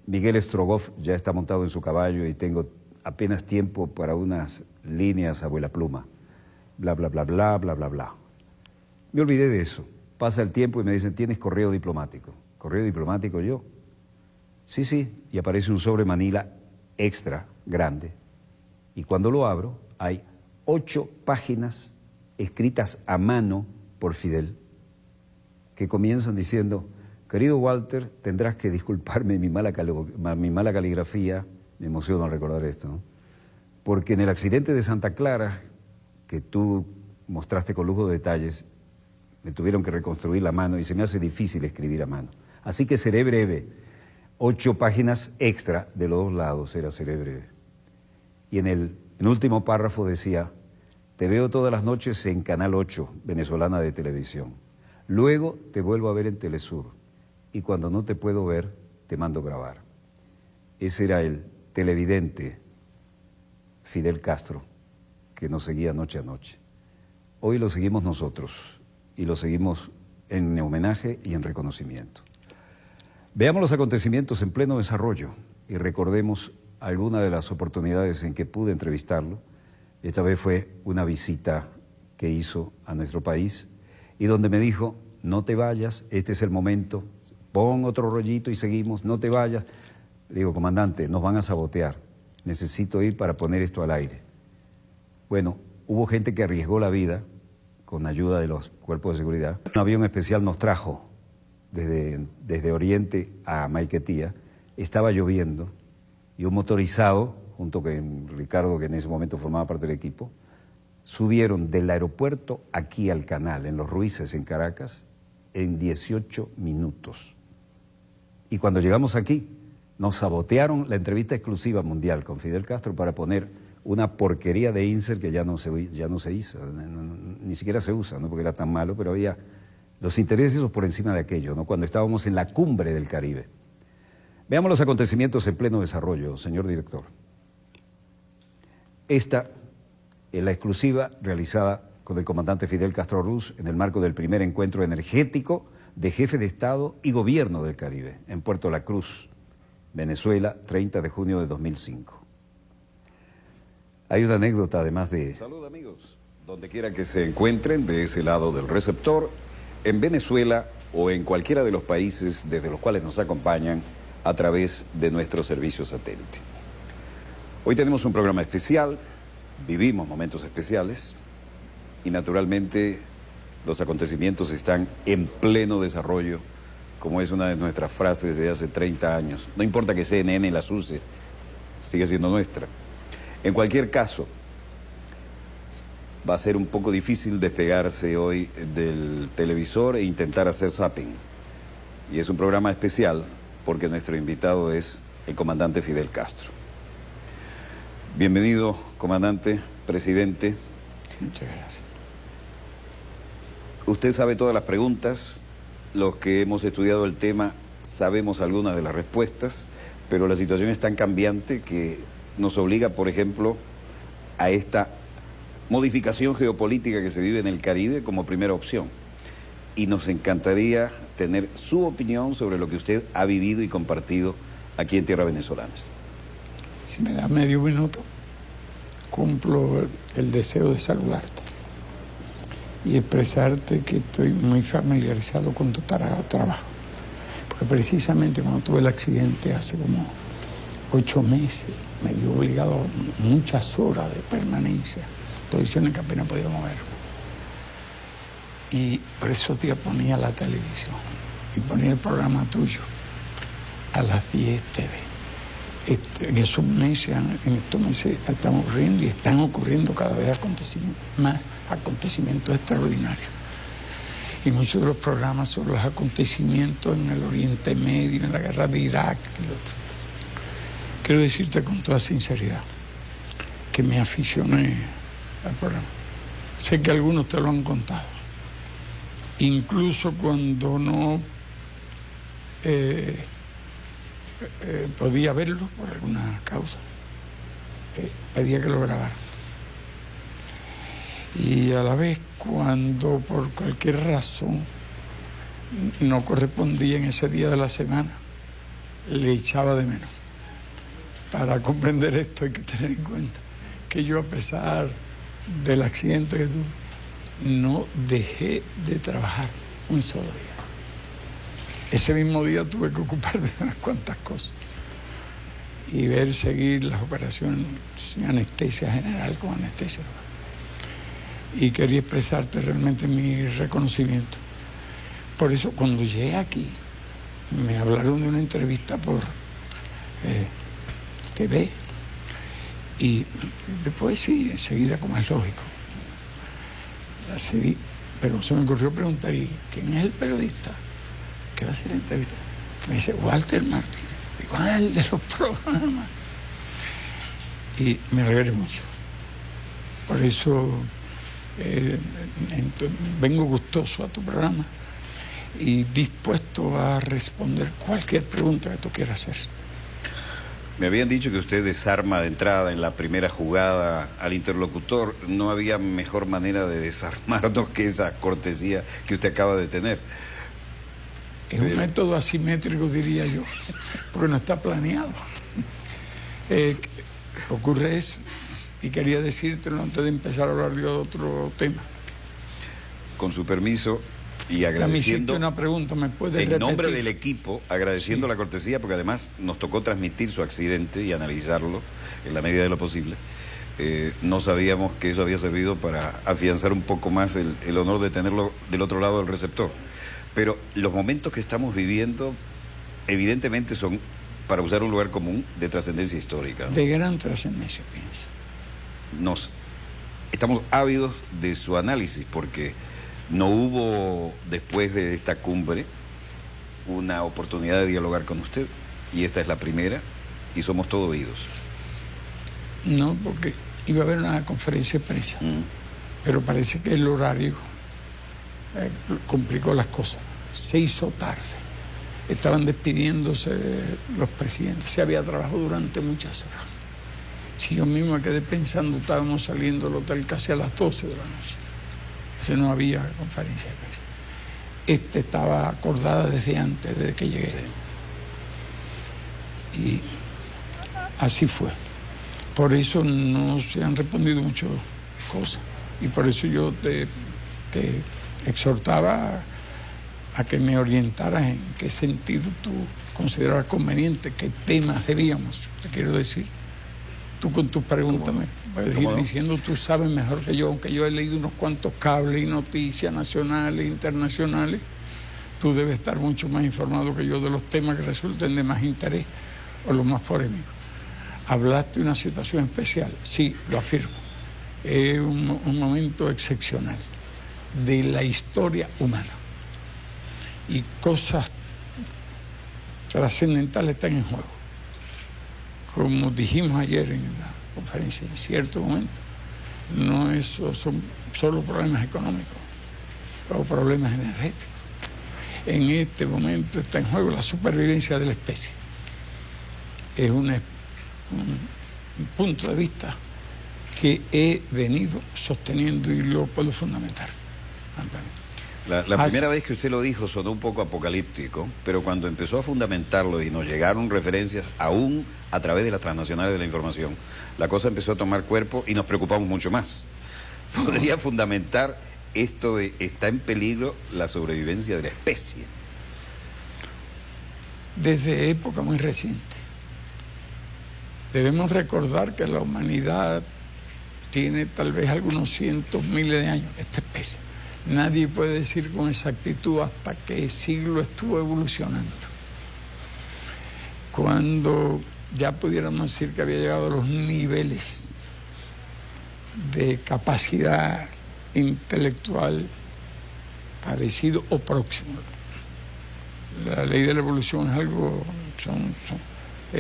Miguel Strogoff ya está montado en su caballo y tengo apenas tiempo para unas líneas a vuela pluma. Bla, bla, bla, bla, bla, bla, bla. Me olvidé de eso. Pasa el tiempo y me dicen, ¿tienes correo diplomático? ¿Correo diplomático yo? Sí, sí. Y aparece un sobre Manila extra, grande. Y cuando lo abro, hay 8 páginas escritas a mano por Fidel, que comienzan diciendo, querido Walter, tendrás que disculparme mi mala caligrafía, me emociono al recordar esto, ¿no? Porque en el accidente de Santa Clara, que tú mostraste con lujo de detalles, me tuvieron que reconstruir la mano y se me hace difícil escribir a mano. Así que seré breve. 8 páginas extra de los dos lados, seré breve. Y en el último párrafo decía, te veo todas las noches en Canal 8, venezolana de televisión. Luego te vuelvo a ver en Telesur. Y cuando no te puedo ver, te mando grabar. Ese era el televidente Fidel Castro, que nos seguía noche a noche. Hoy lo seguimos nosotros, y lo seguimos en homenaje y en reconocimiento. Veamos los acontecimientos en pleno desarrollo y recordemos algunas de las oportunidades en que pude entrevistarlo. Esta vez fue una visita que hizo a nuestro país y donde me dijo, no te vayas, este es el momento, pon otro rollito y seguimos, no te vayas. Le digo, comandante, nos van a sabotear, necesito ir para poner esto al aire. Bueno, hubo gente que arriesgó la vida con ayuda de los cuerpos de seguridad. Un avión especial nos trajo desde Oriente a Maiquetía, estaba lloviendo y un motorizado junto con Ricardo, que en ese momento formaba parte del equipo, subieron del aeropuerto aquí al canal, en Los Ruices, en Caracas, en 18 minutos. Y cuando llegamos aquí, nos sabotearon la entrevista exclusiva mundial con Fidel Castro para poner una porquería de insert que ya no se hizo, ni siquiera se usa, no porque era tan malo, pero había los intereses por encima de aquello, ¿no? Cuando estábamos en la cumbre del Caribe. Veamos los acontecimientos en pleno desarrollo, señor director. Esta es la exclusiva realizada con el comandante Fidel Castro Ruz en el marco del primer encuentro energético de jefe de Estado y Gobierno del Caribe, en Puerto La Cruz, Venezuela, 30 de junio de 2005. Hay una anécdota además de... Salud, amigos, donde quiera que se encuentren de ese lado del receptor, en Venezuela o en cualquiera de los países desde los cuales nos acompañan a través de nuestro servicio satélite. Hoy tenemos un programa especial, vivimos momentos especiales y naturalmente los acontecimientos están en pleno desarrollo, como es una de nuestras frases de hace 30 años. No importa que CNN las use, sigue siendo nuestra. En cualquier caso, va a ser un poco difícil despegarse hoy del televisor e intentar hacer zapping. Y es un programa especial porque nuestro invitado es el comandante Fidel Castro. Bienvenido, comandante, presidente. Muchas gracias. Usted sabe todas las preguntas, los que hemos estudiado el tema sabemos algunas de las respuestas, pero la situación es tan cambiante que nos obliga, por ejemplo, a esta modificación geopolítica que se vive en el Caribe como primera opción. Y nos encantaría tener su opinión sobre lo que usted ha vivido y compartido aquí en tierras venezolanas. Si me da medio minuto, cumplo el deseo de saludarte y expresarte que estoy muy familiarizado con tu trabajo. Porque precisamente cuando tuve el accidente hace como 8 meses, me vio obligado a muchas horas de permanencia, posiciones que apenas podía mover. Y por esos días ponía la televisión y ponía el programa tuyo a las 10 TV. En estos meses están ocurriendo y están ocurriendo cada vez más acontecimientos extraordinarios. Y muchos de los programas son los acontecimientos en el Oriente Medio, en la guerra de Irak y lo otro. Quiero decirte con toda sinceridad que me aficioné al programa. Sé que algunos te lo han contado. Incluso cuando no podía verlo por alguna causa, pedía que lo grabara. Y a la vez, cuando por cualquier razón no correspondía en ese día de la semana, le echaba de menos. Para comprender esto hay que tener en cuenta que yo, a pesar del accidente que tuve, no dejé de trabajar un solo día. Ese mismo día tuve que ocuparme de unas cuantas cosas y ver seguir las operaciones sin anestesia general con anestesia local. Y quería expresarte realmente mi reconocimiento. Por eso, cuando llegué aquí, me hablaron de una entrevista por TV y después sí, enseguida, como es lógico, la seguí, pero se me ocurrió preguntar, ¿y quién es el periodista que va a hacer la entrevista? Me dice, Walter Martín. Digo, el de los programas. Y me alegré mucho. Por eso vengo gustoso a tu programa y dispuesto a responder cualquier pregunta que tú quieras hacer. Me habían dicho que usted desarma de entrada en la primera jugada al interlocutor. No había mejor manera de desarmarnos que esa cortesía que usted acaba de tener. Es un método asimétrico, diría yo, porque no está planeado. Ocurre eso, y quería decírtelo antes de empezar a hablar de otro tema. Con su permiso y agradeciendo... una pregunta, ¿me puede repetir? En nombre del equipo, agradeciendo la cortesía, porque además nos tocó transmitir su accidente y analizarlo en la medida de lo posible. No sabíamos que eso había servido para afianzar un poco más el honor de tenerlo del otro lado del receptor. Pero los momentos que estamos viviendo, evidentemente, son para usar un lugar común, de trascendencia histórica, ¿no? De gran trascendencia, pienso. Estamos ávidos de su análisis, porque no hubo, después de esta cumbre, una oportunidad de dialogar con usted, y esta es la primera, y somos todos oídos. No, porque iba a haber una conferencia de prensa, pero parece que el horario complicó las cosas. Se hizo tarde. Estaban despidiéndose los presidentes. Se había trabajado durante muchas horas. Si yo mismo me quedé pensando, estábamos saliendo del hotel casi a las 12 de la noche. Entonces no había conferencia de prensa. Estaba acordada desde antes, desde que llegué. Y así fue. Por eso no se han respondido muchas cosas. Y por eso yo te exhortaba a que me orientaras en qué sentido tú considerabas conveniente, qué temas debíamos. Te quiero decir, tú con tus preguntas me puedes ir diciendo, tú sabes mejor que yo, aunque yo he leído unos cuantos cables y noticias nacionales e internacionales, tú debes estar mucho más informado que yo de los temas que resulten de más interés o los más polémicos. Hablaste de una situación especial, sí, lo afirmo. Es un momento excepcional de la historia humana. Y cosas trascendentales están en juego. Como dijimos ayer en la conferencia, en cierto momento, no son solo problemas económicos o problemas energéticos. En este momento está en juego la supervivencia de la especie. Es un punto de vista que he venido sosteniendo y lo puedo fundamentar ampliamente. La primera vez que usted lo dijo sonó un poco apocalíptico, pero cuando empezó a fundamentarlo y nos llegaron referencias aún a través de las transnacionales de la información, la cosa empezó a tomar cuerpo y nos preocupamos mucho más. ¿Podría fundamentar esto de está en peligro la sobrevivencia de la especie? Desde época muy reciente. Debemos recordar que la humanidad tiene tal vez algunos cientos, miles de años, esta especie. Nadie puede decir con exactitud hasta qué siglo estuvo evolucionando. Cuando ya pudiéramos decir que había llegado a los niveles de capacidad intelectual parecido o próximo. La ley de la evolución es algo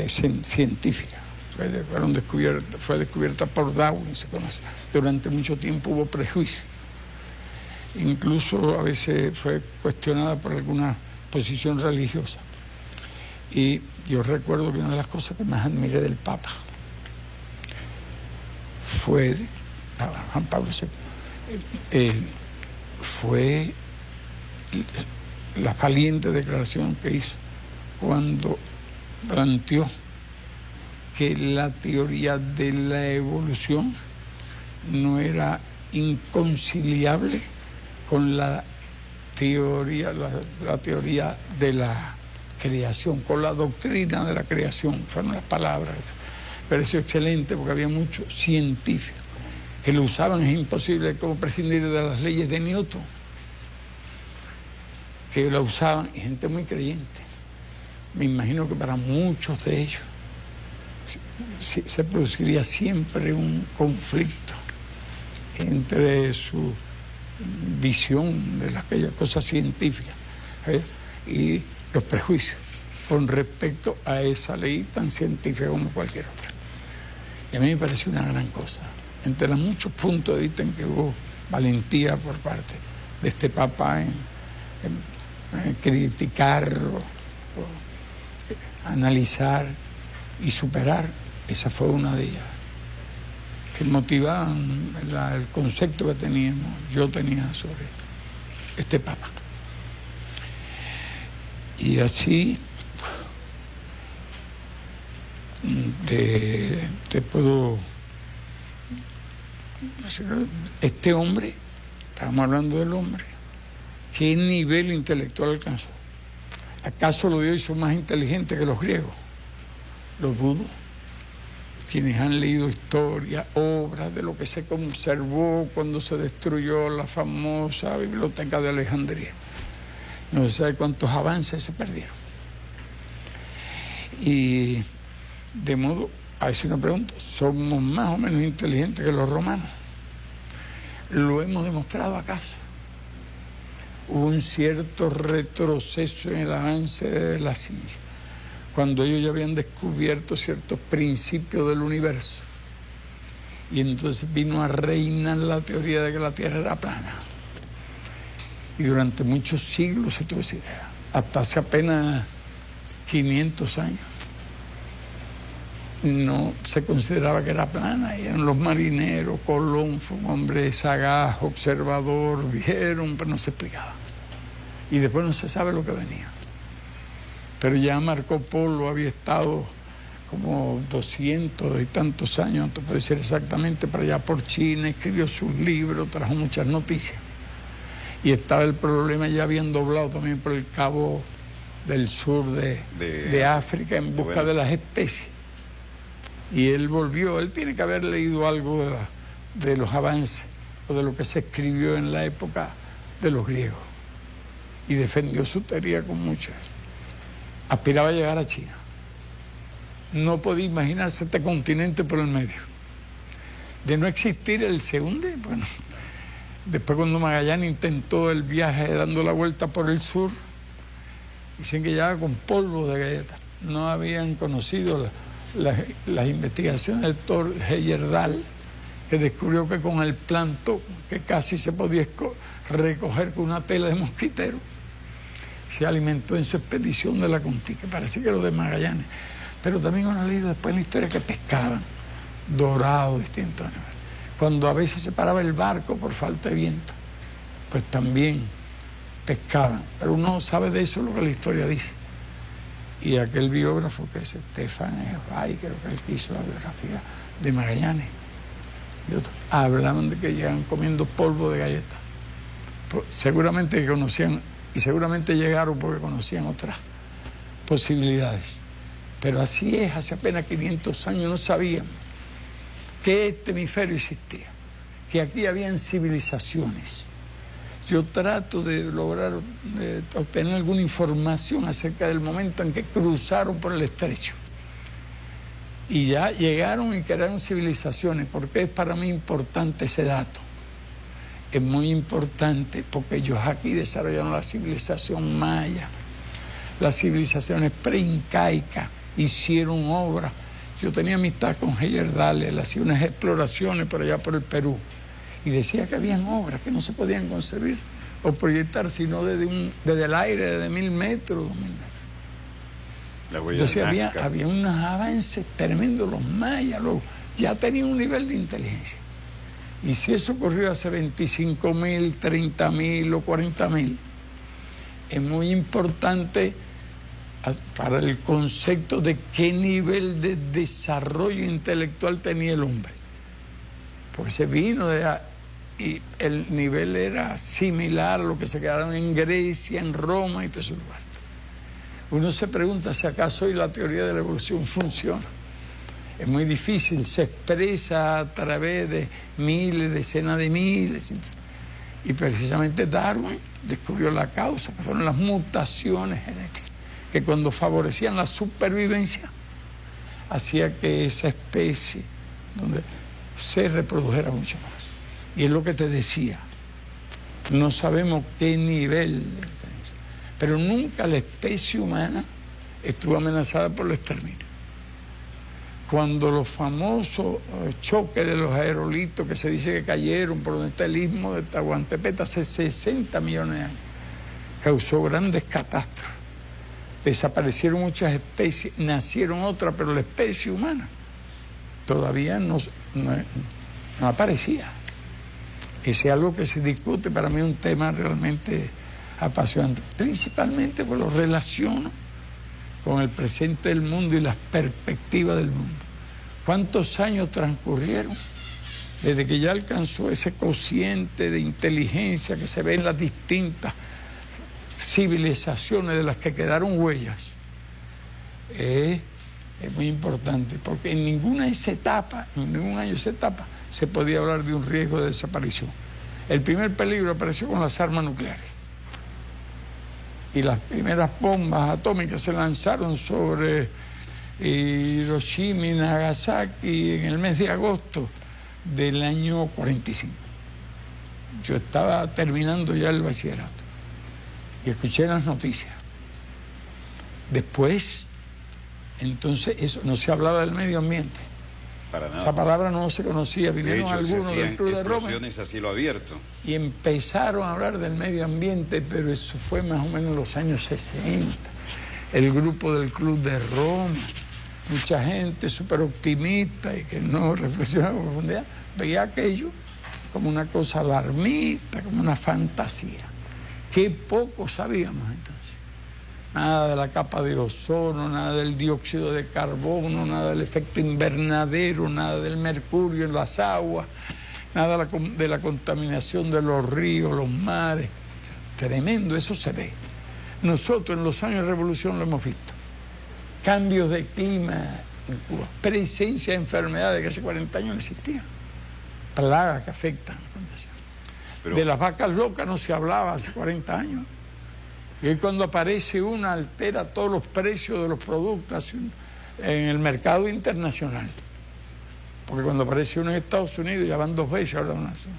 científica. Fue descubierta por Darwin, se conoce. Durante mucho tiempo hubo prejuicio. Incluso a veces fue cuestionada por alguna posición religiosa. Y yo recuerdo que una de las cosas que más admiré del Papa fue Juan Pablo II, fue la valiente declaración que hizo cuando planteó que la teoría de la evolución no era inconciliable con la teoría de la creación, con la doctrina de la creación, fueron las palabras. Me pareció excelente porque había muchos científicos que lo usaban, es imposible como prescindir de las leyes de Newton, que lo usaban, y gente muy creyente. Me imagino que para muchos de ellos se produciría siempre un conflicto entre su visión de aquellas cosas científicas y los prejuicios con respecto a esa ley tan científica como cualquier otra. Y a mí me pareció una gran cosa. Entre los muchos puntos de vista en que hubo valentía por parte de este Papa en criticar, analizar y superar, esa fue una de ellas, que motivaban el concepto que yo tenía sobre este Papa. Y así te puedo... Este hombre, estábamos hablando del hombre, ¿qué nivel intelectual alcanzó? ¿Acaso los dioses son más inteligentes que los griegos? Lo dudo. Quienes han leído historia, obras de lo que se conservó cuando se destruyó la famosa biblioteca de Alejandría, no se sabe cuántos avances se perdieron. Y de modo, a veces una pregunta, ¿somos más o menos inteligentes que los romanos? ¿Lo hemos demostrado acaso? Hubo un cierto retroceso en el avance de la ciencia, cuando ellos ya habían descubierto ciertos principios del universo. Y entonces vino a reinar la teoría de que la Tierra era plana. Y durante muchos siglos se tuvo esa idea, hasta hace apenas 500 años. No se consideraba que era plana, y eran los marineros. Colón fue un hombre sagaz, observador, vieron, pero no se explicaba. Y después no se sabe lo que venía. Pero ya Marco Polo había estado como 200 y tantos años, no te puedo decir exactamente, para allá por China, escribió sus libros, trajo muchas noticias. Y estaba el problema, ya habían doblado también por el Cabo del Sur de África en busca de las especies. Y él volvió, él tiene que haber leído algo de los avances o de lo que se escribió en la época de los griegos. Y defendió su teoría con muchas. Aspiraba a llegar a China. No podía imaginarse este continente por el medio. De no existir, él se hunde. Bueno, después cuando Magallanes intentó el viaje dando la vuelta por el sur, dicen que llegaba con polvo de galleta. No habían conocido las investigaciones del doctor Heyerdahl, que descubrió que con el plancton, que casi se podía recoger con una tela de mosquitero, se alimentó en su expedición de la Conquista, que parece que lo de Magallanes. Pero también han leído después la historia que pescaban, dorados, distintos animales. Cuando a veces se paraba el barco por falta de viento, pues también pescaban. Pero uno sabe de eso lo que la historia dice. Y aquel biógrafo que es Stefan Zweig, creo que él que hizo la biografía de Magallanes, y otros, hablaban de que llegan comiendo polvo de galleta. Pues, seguramente que conocían, y seguramente llegaron porque conocían otras posibilidades. Pero así es, hace apenas 500 años no sabían que este hemisferio existía, que aquí habían civilizaciones. Yo trato de lograr obtener alguna información acerca del momento en que cruzaron por el estrecho. Y ya llegaron y crearon civilizaciones. ¿Por qué es para mí importante ese dato? Es muy importante porque ellos aquí desarrollaron la civilización maya, las civilizaciones preincaicas, hicieron obras. Yo tenía amistad con Heyerdahl, él hacía unas exploraciones por allá por el Perú. Y decía que habían obras que no se podían concebir o proyectar sino desde el aire, desde 1000 metros, 2000 metros. Entonces había unos avances tremendos, los mayas, ya tenían un nivel de inteligencia. Y si eso ocurrió hace 25.000, 30.000 o 40.000, es muy importante para el concepto de qué nivel de desarrollo intelectual tenía el hombre. Porque se vino y el nivel era similar a lo que se quedaron en Grecia, en Roma y todo ese lugar. Uno se pregunta si acaso hoy la teoría de la evolución funciona. Es muy difícil, se expresa a través de miles, decenas de miles. Y precisamente Darwin descubrió la causa, que fueron las mutaciones genéticas, que cuando favorecían la supervivencia, hacía que esa especie donde se reprodujera mucho más. Y es lo que te decía, no sabemos qué nivel de diferencia, pero nunca la especie humana estuvo amenazada por el exterminio. Cuando los famosos choques de los aerolitos que se dice que cayeron por donde está el istmo de Tehuantepec hace 60 millones de años, causó grandes catástrofes. Desaparecieron muchas especies, nacieron otras, pero la especie humana todavía no aparecía. Ese es algo que se discute, para mí es un tema realmente apasionante, principalmente porque lo relaciono con el presente del mundo y las perspectivas del mundo. ¿Cuántos años transcurrieron desde que ya alcanzó ese cociente de inteligencia que se ve en las distintas civilizaciones de las que quedaron huellas? Es muy importante, porque en ninguna de esas etapas, en ningún año de esa etapa, se podía hablar de un riesgo de desaparición. El primer peligro apareció con las armas nucleares. Y las primeras bombas atómicas se lanzaron sobre Hiroshima y Nagasaki en el mes de agosto del año 45. Yo estaba terminando ya el bachillerato y escuché las noticias. Después, entonces, eso no se hablaba del medio ambiente. Para nada. Esa palabra no se conocía. Vinieron algunos del Club de Roma a cielo abierto. y empezaron a hablar del medio ambiente, pero eso fue más o menos en los años 60. El grupo del Club de Roma, mucha gente súper optimista y que no reflexionaba con profundidad, veía aquello como una cosa alarmista, como una fantasía. Qué poco sabíamos entonces. Nada de la capa de ozono, nada del dióxido de carbono, nada del efecto invernadero, nada del mercurio en las aguas, nada de la contaminación de los ríos, los mares. Tremendo, eso se ve. Nosotros en los años de revolución lo hemos visto. Cambios de clima en Cuba, presencia de enfermedades que hace 40 años no existían, plagas que afectan. De las vacas locas no se hablaba hace 40 años. Y cuando aparece una, altera todos los precios de los productos en el mercado internacional. Porque cuando aparece uno en Estados Unidos, ya van 2 veces, ahora una sola.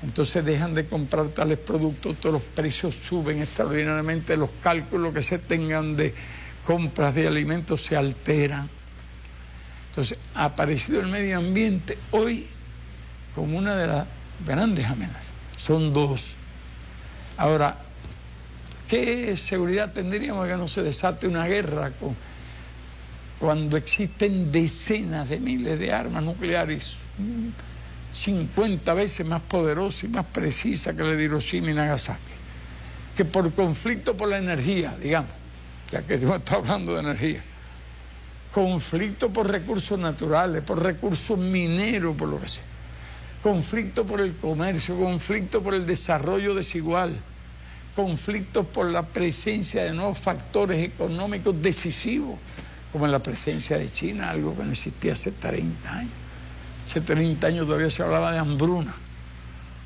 Entonces dejan de comprar tales productos, todos los precios suben extraordinariamente, los cálculos que se tengan de compras de alimentos se alteran. Entonces ha aparecido el medio ambiente hoy como una de las grandes amenazas. Son 2. Ahora, ¿qué seguridad tendríamos de que no se desate una guerra cuando existen decenas de miles de armas nucleares 50 veces más poderosas y más precisas que la de Hiroshima y Nagasaki? Que por conflicto por la energía, digamos, ya que yo estoy hablando de energía, conflicto por recursos naturales, por recursos mineros, por lo que sea, conflicto por el comercio, conflicto por el desarrollo desigual, conflictos por la presencia de nuevos factores económicos decisivos, como la presencia de China, algo que no existía hace 30 años. Hace 30 años todavía se hablaba de hambruna,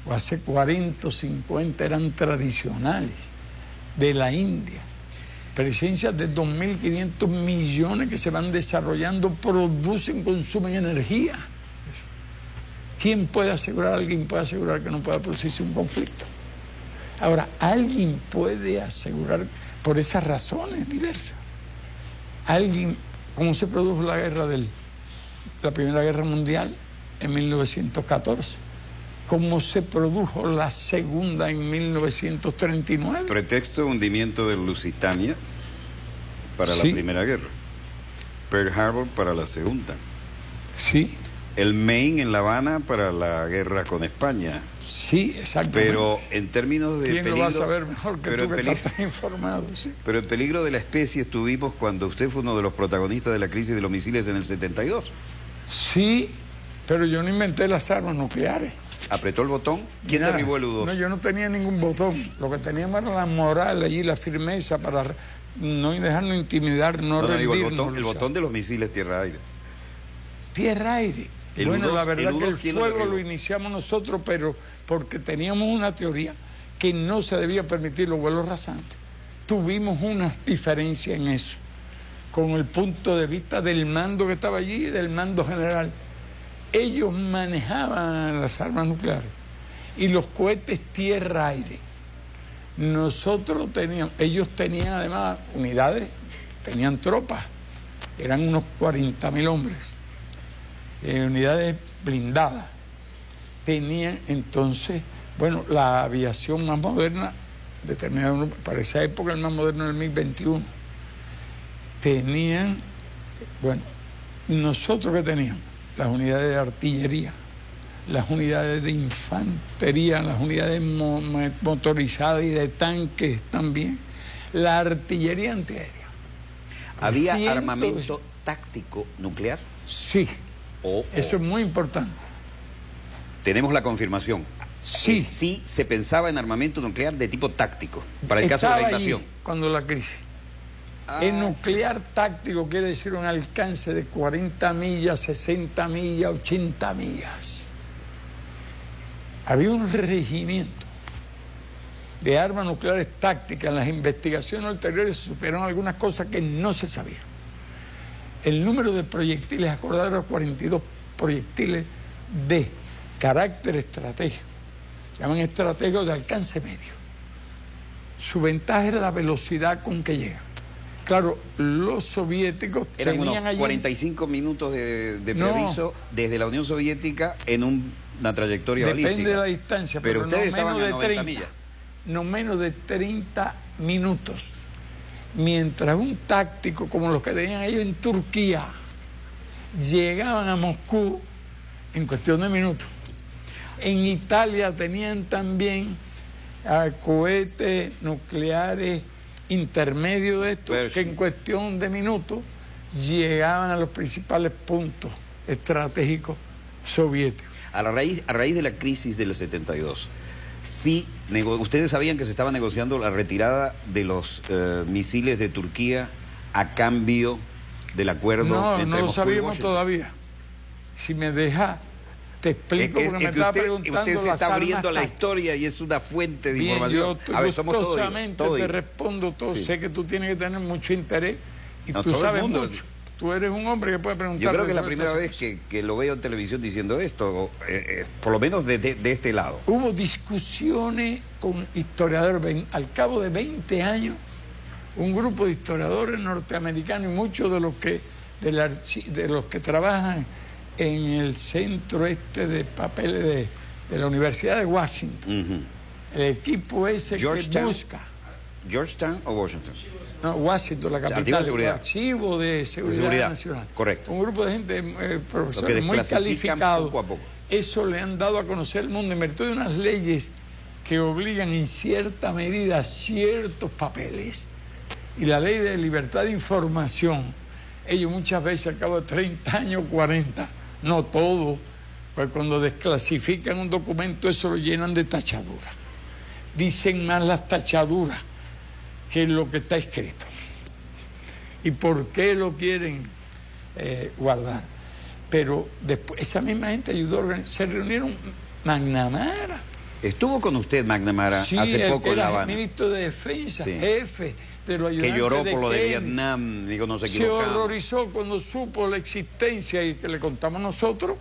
o hace 40 o 50 eran tradicionales, de la India. Presencia de 2.500 millones que se van desarrollando, producen, consumen energía. ¿Quién puede asegurar, alguien puede asegurar que no pueda producirse un conflicto? Ahora, alguien puede asegurar por esas razones diversas. Alguien, ¿cómo se produjo la Primera Guerra Mundial en 1914? ¿Cómo se produjo la Segunda en 1939? Pretexto hundimiento del Lusitania para la Primera Guerra. Pearl Harbor para la Segunda. Sí. El Maine en La Habana para la guerra con España. Sí, exactamente. Pero en términos de ¿quién peligro... lo va a saber mejor que tú, que estás tan informado? Sí. Pero el peligro de la especie estuvimos cuando usted fue uno de los protagonistas de la crisis de los misiles en el 72. Sí, pero yo no inventé las armas nucleares. ¿Apretó el botón? ¿Quién derribó el U-2? No, yo no tenía ningún botón. Lo que teníamos era la moral allí, la firmeza para no dejarnos intimidar, no rendirnos. El botón de los misiles tierra-aire. Tierra-aire. Bueno, la verdad que el fuego lo iniciamos nosotros, pero porque teníamos una teoría que no se debía permitir los vuelos rasantes. Tuvimos una diferencia en eso, con el punto de vista del mando que estaba allí y del mando general. Ellos manejaban las armas nucleares y los cohetes tierra-aire. Nosotros teníamos, ellos tenían además unidades, tenían tropas, eran unos 40.000 hombres. Unidades blindadas. Tenían entonces, bueno, la aviación más moderna, determinada para esa época, el más moderno del MiG-21. Tenían, bueno, nosotros que teníamos, las unidades de artillería, las unidades de infantería, las unidades motorizadas y de tanques también, la artillería antiaérea. ¿Había armamento táctico nuclear? Sí. Eso es muy importante. Tenemos la confirmación. Sí. Sí se pensaba en armamento nuclear de tipo táctico, para el caso de la invasión. Cuando la crisis. El nuclear táctico quiere decir un alcance de 40 millas, 60 millas, 80 millas. Había un regimiento de armas nucleares tácticas. En las investigaciones ulteriores se supieron algunas cosas que no se sabían. el número de proyectiles, acordaron 42 proyectiles de carácter estratégico, llaman estratégicos de alcance medio. Su ventaja era la velocidad con que llegan. Claro, los soviéticos eran tenían unos 45 minutos de preaviso desde la Unión Soviética en una trayectoria balística. Depende de la distancia, pero ustedes no estaban menos a de 90 30 millas. No menos de 30 minutos. Mientras un táctico como los que tenían ellos en Turquía llegaban a Moscú en cuestión de minutos. En Italia tenían también cohetes nucleares intermedios de estos que en cuestión de minutos llegaban a los principales puntos estratégicos soviéticos. A raíz de la crisis del 72, sí, ustedes sabían que se estaba negociando la retirada de los misiles de Turquía a cambio del acuerdo entre No lo Moscú y sabíamos Washington. todavía. Si me deja, te explico, porque me estaba preguntando. Usted se las está abriendo armas la tácticas. historia y es una fuente de Bien, información. yo A ver, somos todos gustosamente te respondo todo. Sí. Sé que tú tienes que tener mucho interés y No, tú todo el sabes mundo. mucho. Tú eres un hombre que puede preguntar. Yo creo que es la primera vez que lo veo en televisión diciendo esto, por lo menos de este lado. Hubo discusiones con historiadores. Al cabo de 20 años, un grupo de historiadores norteamericanos y muchos de los que trabajan en el centro de papeles de la Universidad de Washington, el equipo ese que busca. ¿Georgetown o Washington? No, Washington, la capital, el archivo de seguridad nacional. Correcto. Un grupo de gente, profesores muy calificados. Poco a poco. Eso le han dado a conocer al mundo en virtud de unas leyes que obligan en cierta medida a ciertos papeles. Y la ley de libertad de información, ellos muchas veces al cabo de 30 años, 40, no todo, pues cuando desclasifican un documento eso lo llenan de tachaduras. Dicen más las tachaduras que lo que está escrito. ¿Y por qué lo quieren guardar? Pero después esa misma gente ayudó a organizar. Se reunieron McNamara. Estuvo con usted McNamara hace poco en La Habana. El ministro de Defensa, jefe de los ayudantes que lloró por lo de Kennedy. Vietnam, digo, no se Se equivocaba. horrorizó cuando supo la existencia y que le contamos nosotros.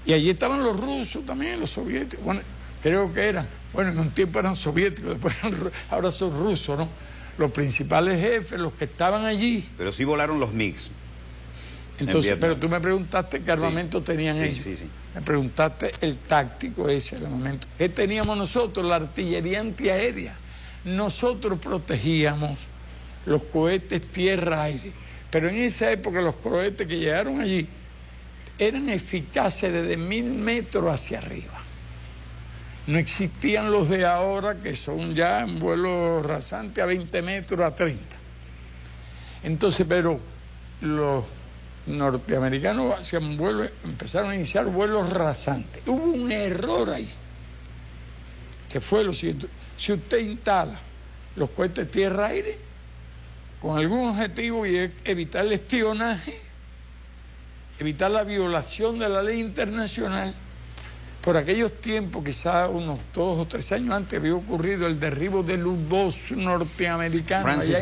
Y allí estaban los rusos también, los soviéticos. Bueno, creo que eran, bueno, en un tiempo eran soviéticos, después ahora son rusos, ¿no? Los principales jefes, los que estaban allí. Pero sí volaron los MiGs. Entonces, pero tú me preguntaste qué armamento tenían ellos. Sí. Me preguntaste el táctico ese, el armamento. ¿Qué teníamos nosotros? La artillería antiaérea. Nosotros protegíamos los cohetes tierra-aire. Pero en esa época los cohetes que llegaron allí eran eficaces desde 1000 metros hacia arriba. No existían los de ahora que son ya en vuelo rasante a 20 metros, a 30. Entonces, pero los norteamericanos hacían vuelos, empezaron a iniciar vuelos rasantes. Hubo un error ahí, que fue lo siguiente: si usted instala los cohetes tierra-aire con algún objetivo y es evitar el espionaje, evitar la violación de la ley internacional. Por aquellos tiempos, quizás unos 2 o 3 años antes, había ocurrido el derribo del U-2 norteamericano. Francis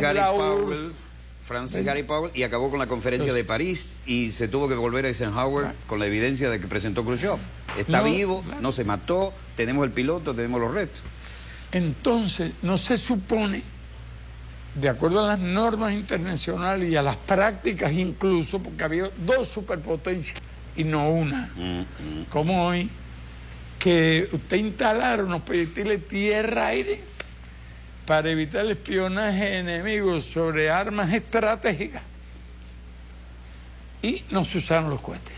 Gary Powell, y acabó con la conferencia de París y se tuvo que volver a Eisenhower con la evidencia de que presentó Khrushchev. Está vivo, no se mató, tenemos el piloto, tenemos los restos. Entonces, no se supone, de acuerdo a las normas internacionales y a las prácticas incluso, porque había 2 superpotencias y no una, como hoy, que usted instalara unos proyectiles tierra-aire para evitar el espionaje enemigo sobre armas estratégicas, y no se usaron los cohetes.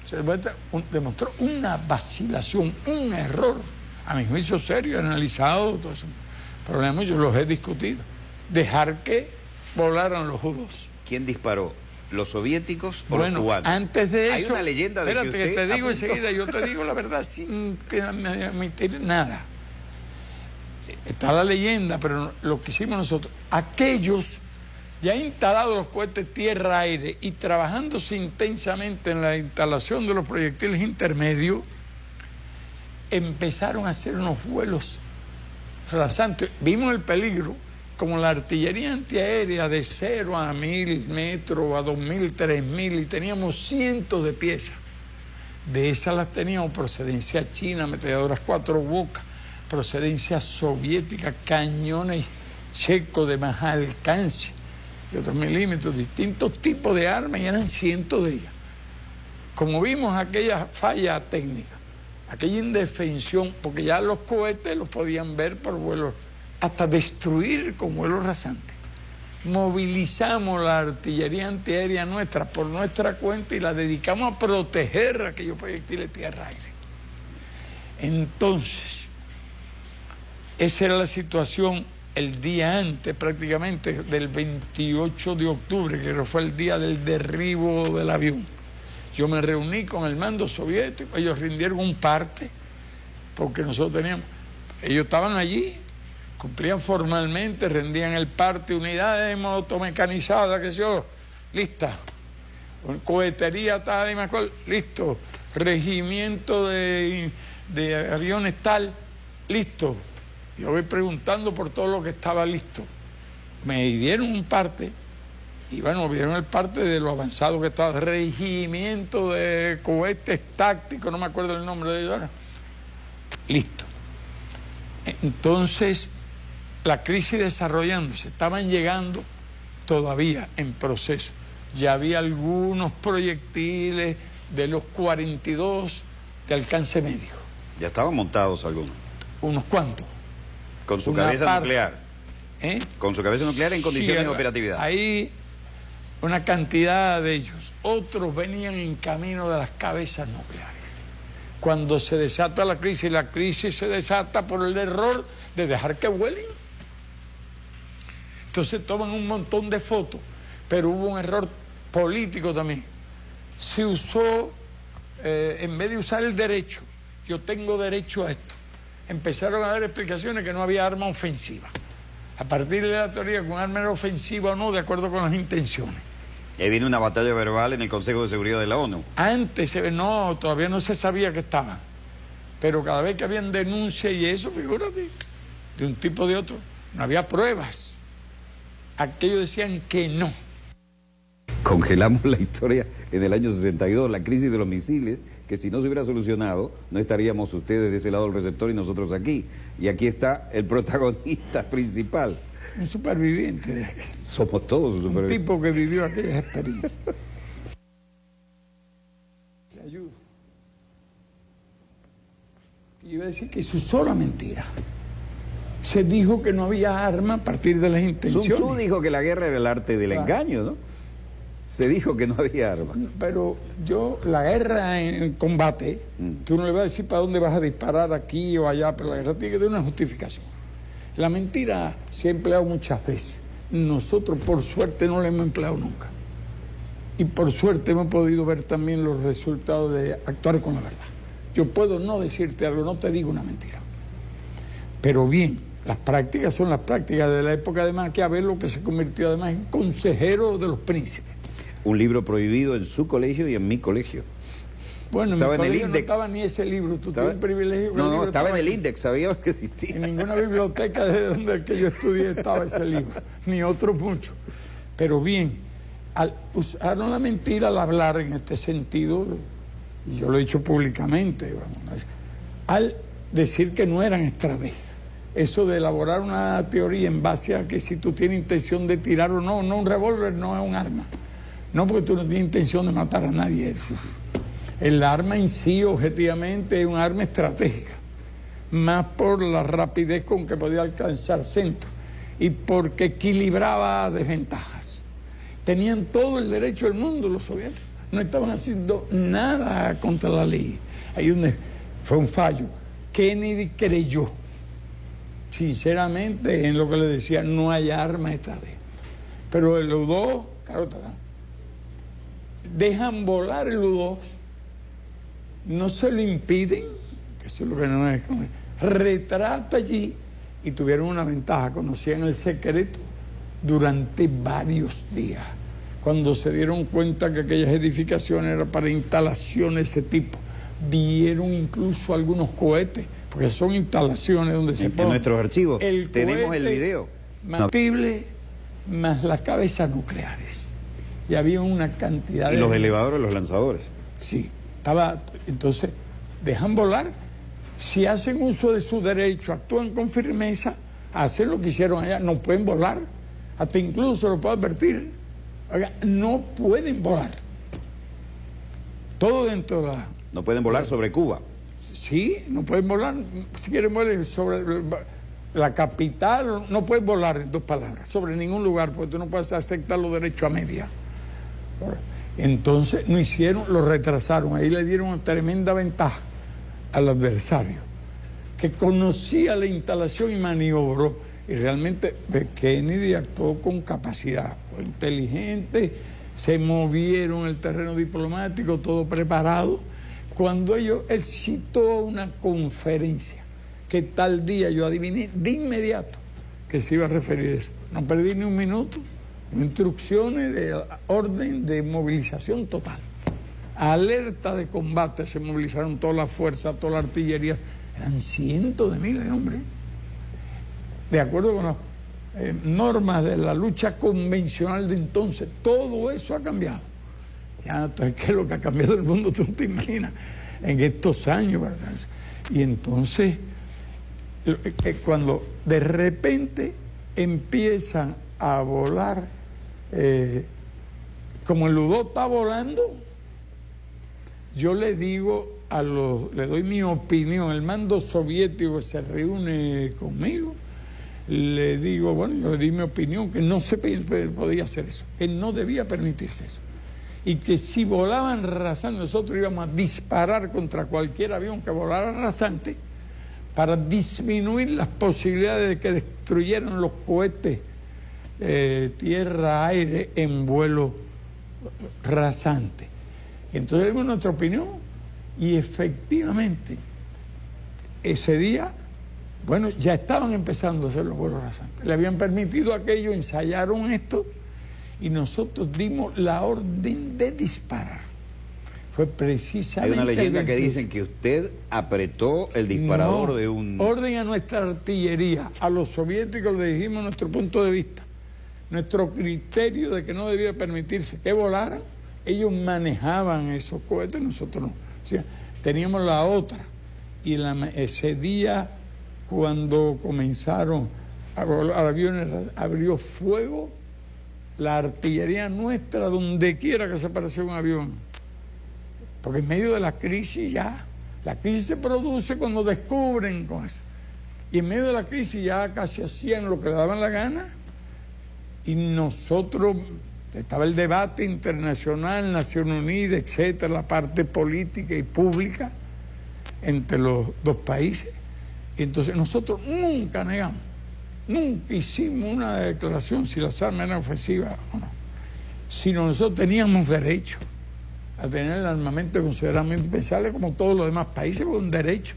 Se demostró una vacilación, un error, a mi juicio serio, analizado todos esos problemas, yo los he discutido. Dejar que volaran los U-2. ¿Quién disparó? ¿Los soviéticos o los cubanos? Antes de Hay eso, una leyenda de espérate, que usted te digo apuntó. enseguida, yo te digo la verdad sin que me omitir nada. Está la leyenda, pero lo que hicimos nosotros, aquellos ya instalados los cohetes tierra-aire y trabajándose intensamente en la instalación de los proyectiles intermedios, empezaron a hacer unos vuelos rasantes. Vimos el peligro, como la artillería antiaérea de 0 a 1000 metros, a 2000, 3000, y teníamos cientos de piezas. De esas las teníamos procedencia china, ametralladoras 4 bocas, procedencia soviética, cañones checos de más alcance de otros milímetros, distintos tipos de armas, y eran cientos de ellas. Como vimos aquella falla técnica, aquella indefensión, porque ya los cohetes los podían ver por vuelos, hasta destruir con vuelos rasantes. Movilizamos la artillería antiaérea nuestra por nuestra cuenta y la dedicamos a proteger aquellos proyectiles tierra-aire. Entonces, esa era la situación el día antes, prácticamente, del 28 de octubre, que fue el día del derribo del avión. Yo me reuní con el mando soviético, ellos rindieron un parte, porque nosotros teníamos, ellos estaban allí, cumplían formalmente, rendían el parte, unidades motomecanizadas, que yo, lista, cohetería tal y más cual, listo, regimiento de aviones tal, listo. Yo voy preguntando por todo lo que estaba listo. Me dieron un parte, y bueno, vieron el parte de lo avanzado que estaba, regimiento de cohetes tácticos, no me acuerdo el nombre de ellos ahora. Listo. Entonces, la crisis desarrollándose, estaban llegando todavía en proceso. Ya había algunos proyectiles de los 42 de alcance medio. Ya estaban montados algunos. Unos cuantos. Con su cabeza nuclear. Con su cabeza nuclear en condiciones de operatividad. Ahí una cantidad de ellos. Otros venían en camino de las cabezas nucleares. Cuando se desata la crisis se desata por el error de dejar que vuelen. Entonces toman un montón de fotos, pero hubo un error político también. Se usó, en vez de usar el derecho, yo tengo derecho a esto, empezaron a dar explicaciones que no había arma ofensiva. A partir de la teoría que un arma era ofensiva o no, de acuerdo con las intenciones. Y ahí viene una batalla verbal en el Consejo de Seguridad de la ONU. Antes, no, todavía no se sabía que estaban. Pero cada vez que habían denuncias y eso, figúrate, de un tipo o de otro, no había pruebas. Aquellos decían que no. Congelamos la historia en el año 62, la crisis de los misiles, que si no se hubiera solucionado, no estaríamos ustedes de ese lado del receptor y nosotros aquí. Y aquí está el protagonista principal. Un superviviente. Somos todos un supervivientes. Un tipo que vivió aquellas experiencias. Le ayudo. Y iba a decir que eso es sola mentira. Se dijo que no había arma a partir de las intenciones. Sun Tzu dijo que la guerra era el arte del engaño, ¿no? Se dijo que no había arma. Pero la guerra en combate, tú no le vas a decir para dónde vas a disparar aquí o allá, pero la guerra tiene que tener una justificación. La mentira se ha empleado muchas veces. Nosotros, por suerte, no la hemos empleado nunca. Y por suerte hemos podido ver también los resultados de actuar con la verdad. Yo puedo no decirte algo, no te digo una mentira. Pero bien, las prácticas son las prácticas de la época de Maquiavelo, que se convirtió además en consejero de los príncipes. Un libro prohibido en su colegio y en mi colegio. Bueno, en mi colegio no estaba ni ese libro. Tú tienes el privilegio que no, estaba en el Index, sabíamos que existía. En ninguna biblioteca de donde que yo estudié estaba ese libro, ni otro mucho. Pero bien, usaron la mentira al hablar en este sentido, y yo lo he dicho públicamente, al decir que no eran estrategias. Eso de elaborar una teoría en base a que si tú tienes intención de tirar o no, un revólver no es un arma. No, porque tú no tienes intención de matar a nadie. El arma en sí, objetivamente, es un arma estratégica. Más por la rapidez con que podía alcanzar centro y porque equilibraba desventajas. Tenían todo el derecho del mundo los soviéticos. No estaban haciendo nada contra la ley. Ahí donde fue un fallo. Kennedy creyó, sinceramente, en lo que le decía, no hay arma estratégica. Pero el U-2, claro, dejan volar el U-2, no se lo impiden, que eso es lo que no es, retrata allí y tuvieron una ventaja, conocían el secreto durante varios días. Cuando se dieron cuenta que aquellas edificaciones eran para instalaciones de ese tipo, vieron incluso algunos cohetes, porque son instalaciones donde se pone. En nuestros archivos tenemos el video. combustible más las cabezas nucleares. Y había una cantidad de... Y los elevadores, los lanzadores. Sí, estaba... Entonces, dejan volar. Si hacen uso de su derecho, actúan con firmeza, hacen lo que hicieron allá, no pueden volar. Hasta incluso lo puedo advertir. Oiga, no pueden volar. Todo dentro de la... No pueden volar sobre Cuba. Sí, no pueden volar. Si quieren volar sobre la capital, no pueden volar, en 2 palabras, sobre ningún lugar, porque tú no puedes aceptar los derechos a media. Entonces, no hicieron, lo retrasaron. Ahí le dieron una tremenda ventaja al adversario, que conocía la instalación y maniobró. Y realmente Kennedy actuó con capacidad, fue inteligente, se movieron el terreno diplomático, todo preparado. Cuando él citó una conferencia, que tal día yo adiviné de inmediato que se iba a referir a eso. No perdí ni un minuto, instrucciones de orden de movilización total. Alerta de combate, se movilizaron todas las fuerzas, toda la artillería. Eran cientos de miles de hombres. De acuerdo con las normas de la lucha convencional de entonces, todo eso ha cambiado. Ya, entonces, ¿qué es lo que ha cambiado el mundo? Tú no te imaginas, en estos años, ¿verdad? Y entonces, cuando de repente empiezan a volar, como el U-2 está volando, yo le digo le doy mi opinión, el mando soviético que se reúne conmigo, le digo, bueno, yo le di mi opinión, que no se podía hacer eso, que no debía permitirse eso. Y que si volaban rasante, nosotros íbamos a disparar contra cualquier avión que volara rasante para disminuir las posibilidades de que destruyeran los cohetes tierra-aire en vuelo rasante. Entonces dimos nuestra opinión y efectivamente ese día, bueno, ya estaban empezando a hacer los vuelos rasantes. Le habían permitido aquello, ensayaron esto y nosotros dimos la orden de disparar. Fue precisamente... Hay una leyenda que dicen que usted apretó el disparador de un... Orden a nuestra artillería, a los soviéticos le dijimos nuestro punto de vista, nuestro criterio de que no debía permitirse que volaran. Ellos manejaban esos cohetes, nosotros no. O sea, teníamos la otra. Y ese día, cuando comenzaron a volar aviones, abrió fuego la artillería nuestra donde quiera que se apareció un avión. Porque en medio de la crisis ya, la crisis se produce cuando descubren con eso. Y en medio de la crisis ya casi hacían lo que le daban la gana. Y nosotros, estaba el debate internacional, Naciones Unidas, etcétera, la parte política y pública entre los dos países. Entonces nosotros nunca negamos, nunca hicimos una declaración si las armas eran ofensivas o no, sino nosotros teníamos derecho a tener el armamento considerablemente impensable como todos los demás países, con derecho.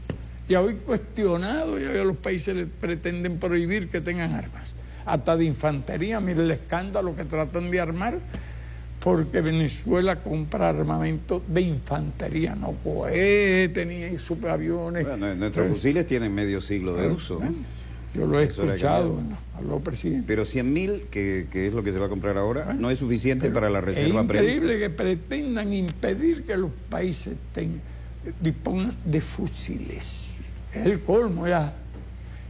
Ya hoy cuestionado, ya los países les pretenden prohibir que tengan armas, hasta de infantería. Mire el escándalo que tratan de armar, porque Venezuela compra armamento de infantería, no cohetes ni superaviones. Bueno, nuestros fusiles tienen medio siglo de uso. Bueno, yo lo he escuchado, habló presidente. Pero 100.000, que es lo que se va a comprar ahora, no es suficiente para la reserva prevista. Es increíble que pretendan impedir que los países dispongan de fusiles. Es el colmo ya.